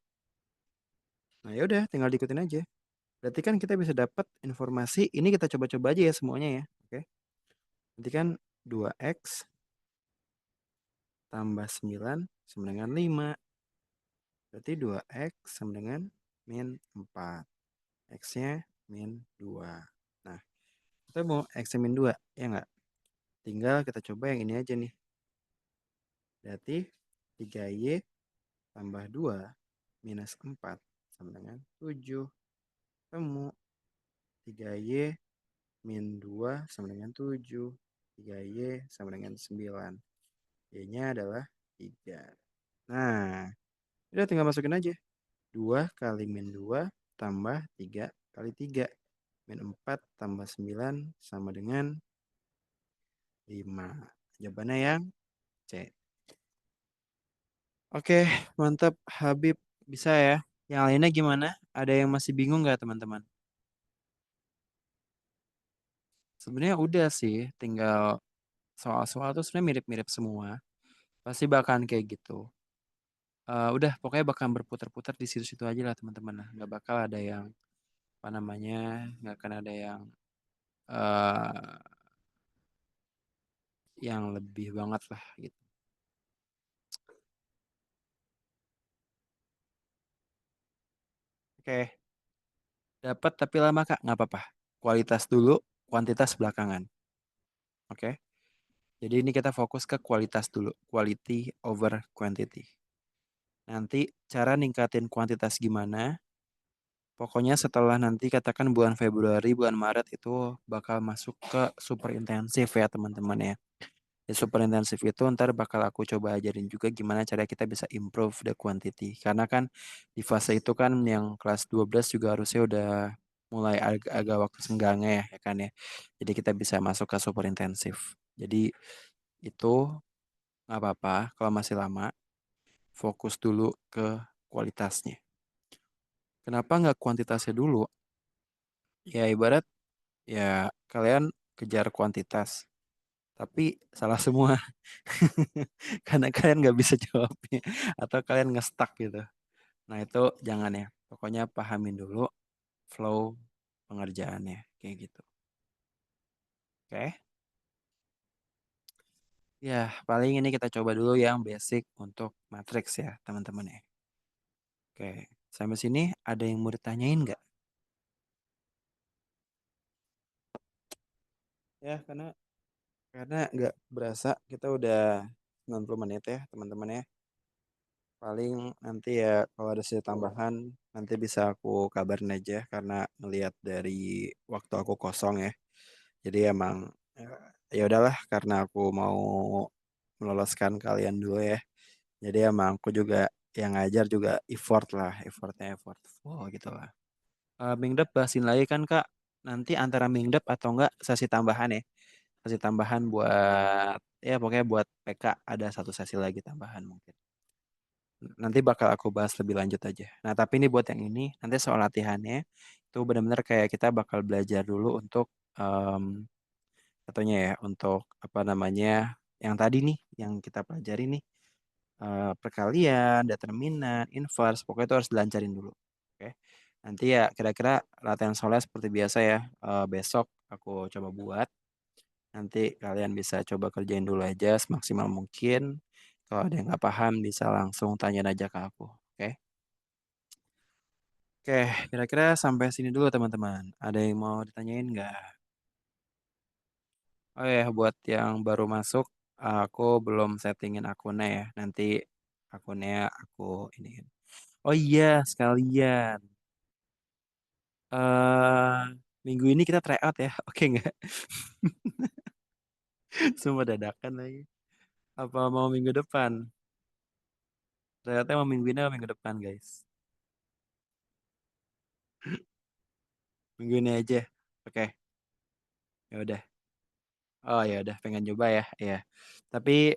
Nah ya udah tinggal diikutin aja. Berarti kan kita bisa dapat informasi, ini kita coba-coba aja ya semuanya ya. Oke. Nanti kan 2X tambah 9 sama dengan 5. Berarti 2X sama dengan min 4. X-nya min 2. Nah, kita mau X min 2, ya nggak? Tinggal kita coba yang ini aja nih. Berarti 3Y tambah 2 minus 4 sama dengan 7. Temu 3Y min 2 sama dengan 7. 3Y sama dengan 9. Y-nya adalah 3. Nah, udah tinggal masukin aja. 2 kali min 2 tambah 3 kali 3. Min 4 tambah 9 sama dengan 5. Jawabannya yang C. Oke, mantap Habib. Bisa ya. Yang lainnya gimana? Ada yang masih bingung nggak teman-teman? Sebenarnya udah sih, tinggal soal-soal tuh sebenarnya mirip-mirip semua. Pasti bakalan kayak gitu. Udah, pokoknya bakal berputar-putar di situ-situ aja lah teman-teman. Nah, nggak bakal ada yang apa namanya, nggak akan ada uh, yang lebih banget lah gitu. Oke, dapat tapi lama Kak, nggak apa-apa. Kualitas dulu, kuantitas belakangan. Oke. Jadi ini kita fokus ke kualitas dulu, quality over quantity. Nanti cara ningkatin kuantitas gimana? Pokoknya setelah nanti katakan bulan Februari, bulan Maret itu bakal masuk ke super intensif ya teman-teman ya. Di super intensif itu ntar bakal aku coba ajarin juga gimana cara kita bisa improve the quantity. Karena kan di fase itu kan yang kelas 12 juga harusnya udah mulai agak waktu senggangnya ya kan ya. Jadi kita bisa masuk ke super intensif. Jadi itu nggak apa-apa kalau masih lama. Fokus dulu ke kualitasnya. Kenapa nggak kuantitasnya dulu? Ya ibarat ya kalian kejar kuantitas, tapi salah semua. Karena kalian nggak bisa jawabnya. Atau kalian ngestak gitu. Nah itu jangan ya. Pokoknya pahamin dulu flow pengerjaannya. Kayak gitu. Oke. Ya paling ini kita coba dulu yang basic untuk matriks ya teman-teman ya. Oke. Sampai sini ada yang mau ditanyain nggak? Ya, karena nggak berasa kita udah 90 menit ya, teman-teman ya. Paling nanti ya kalau ada sisa tambahan nanti bisa aku kabarin aja karena ngelihat dari waktu aku kosong ya. Jadi emang ya udahlah karena aku mau meloloskan kalian dulu ya. Jadi emang aku juga yang ngajar juga effort lah, effortnya effort. Oh gitu lah. Mingdep bahasin lagi kan Kak. Nanti antara Mingdep atau enggak sesi tambahan ya. Sesi tambahan buat ya pokoknya buat PK ada satu sesi lagi tambahan mungkin. Nanti bakal aku bahas lebih lanjut aja. Nah, tapi ini buat yang ini, nanti soal latihannya itu benar-benar kayak kita bakal belajar dulu untuk em katanya ya, untuk apa namanya yang tadi nih, yang kita pelajari nih, perkalian, determinan, inverse, pokoknya itu harus dilancarin dulu. Oke. Nanti ya kira-kira latihan soalnya seperti biasa ya, besok aku coba buat. Nanti kalian bisa coba kerjain dulu aja semaksimal mungkin. Kalau ada yang nggak paham bisa langsung tanya aja ke aku. Oke. Oke, kira-kira sampai sini dulu teman-teman. Ada yang mau ditanyain nggak? Oh ya, buat yang baru masuk, aku belum settingin akunnya ya. Nanti akunnya aku ini. Oh iya, sekalian. eh Minggu ini kita try out ya. Oke nggak? Semua dadakan lagi. Apa mau minggu depan? Try outnya mau minggu ini atau minggu depan, guys? Minggu ini aja. Oke, ya udah. Oh ya udah pengen coba ya, ya. Tapi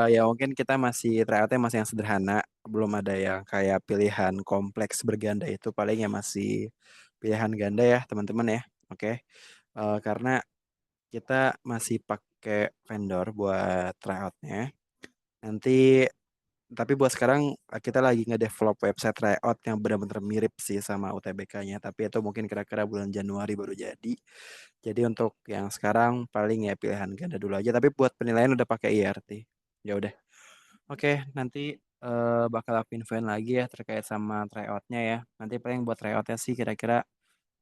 ya mungkin kita masih tryoutnya masih yang sederhana, belum ada yang kayak pilihan kompleks berganda itu paling ya masih pilihan ganda ya teman-teman ya. Oke. Karena kita masih pakai vendor buat tryoutnya. Nanti tapi buat sekarang kita lagi ngedevelop website tryout yang benar-benar mirip sih sama UTBK-nya. Tapi itu mungkin kira-kira bulan Januari baru jadi. Jadi untuk yang sekarang paling ya pilihan ganda dulu aja. Tapi buat penilaian udah pakai IRT. Ya udah. Oke, nanti bakal aku infoin lagi ya terkait sama tryoutnya ya. Nanti paling buat tryoutnya sih kira-kira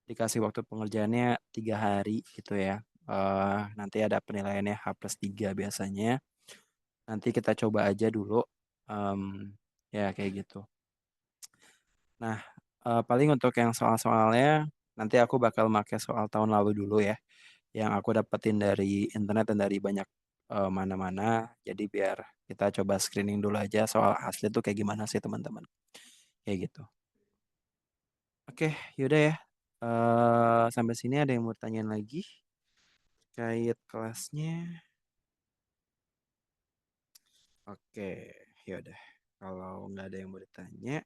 dikasih waktu pengerjaannya 3 hari gitu ya. Nanti ada penilaiannya H+3 biasanya. Nanti kita coba aja dulu. Em, ya kayak gitu. Nah, paling untuk yang soal-soalnya nanti aku bakal pakai soal tahun lalu dulu ya. Yang aku dapetin dari internet dan dari banyak mana-mana. Jadi biar kita coba screening dulu aja soal asli tuh kayak gimana sih teman-teman. Kayak gitu. Oke, yaudah ya. Sampai sini ada yang mau tanyain lagi terkait kelasnya? Oke, yaudah. Kalau nggak ada yang mau ditanya,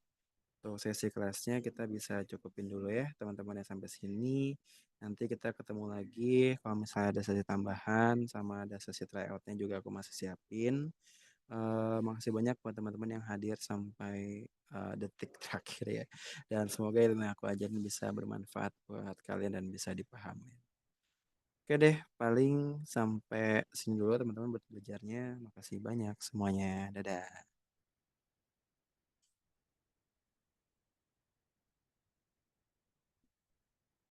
untuk sesi kelasnya kita bisa cukupin dulu ya teman-teman yang sampai sini. Nanti kita ketemu lagi kalau misalnya ada sesi tambahan sama ada sesi tryoutnya juga aku masih siapin. Makasih banyak buat teman-teman yang hadir sampai detik terakhir ya. Dan semoga ilmu yang aku ajarin bisa bermanfaat buat kalian dan bisa dipahami. Oke deh, paling sampai sini dulu teman-teman buat belajarnya. Makasih banyak semuanya. Dadah.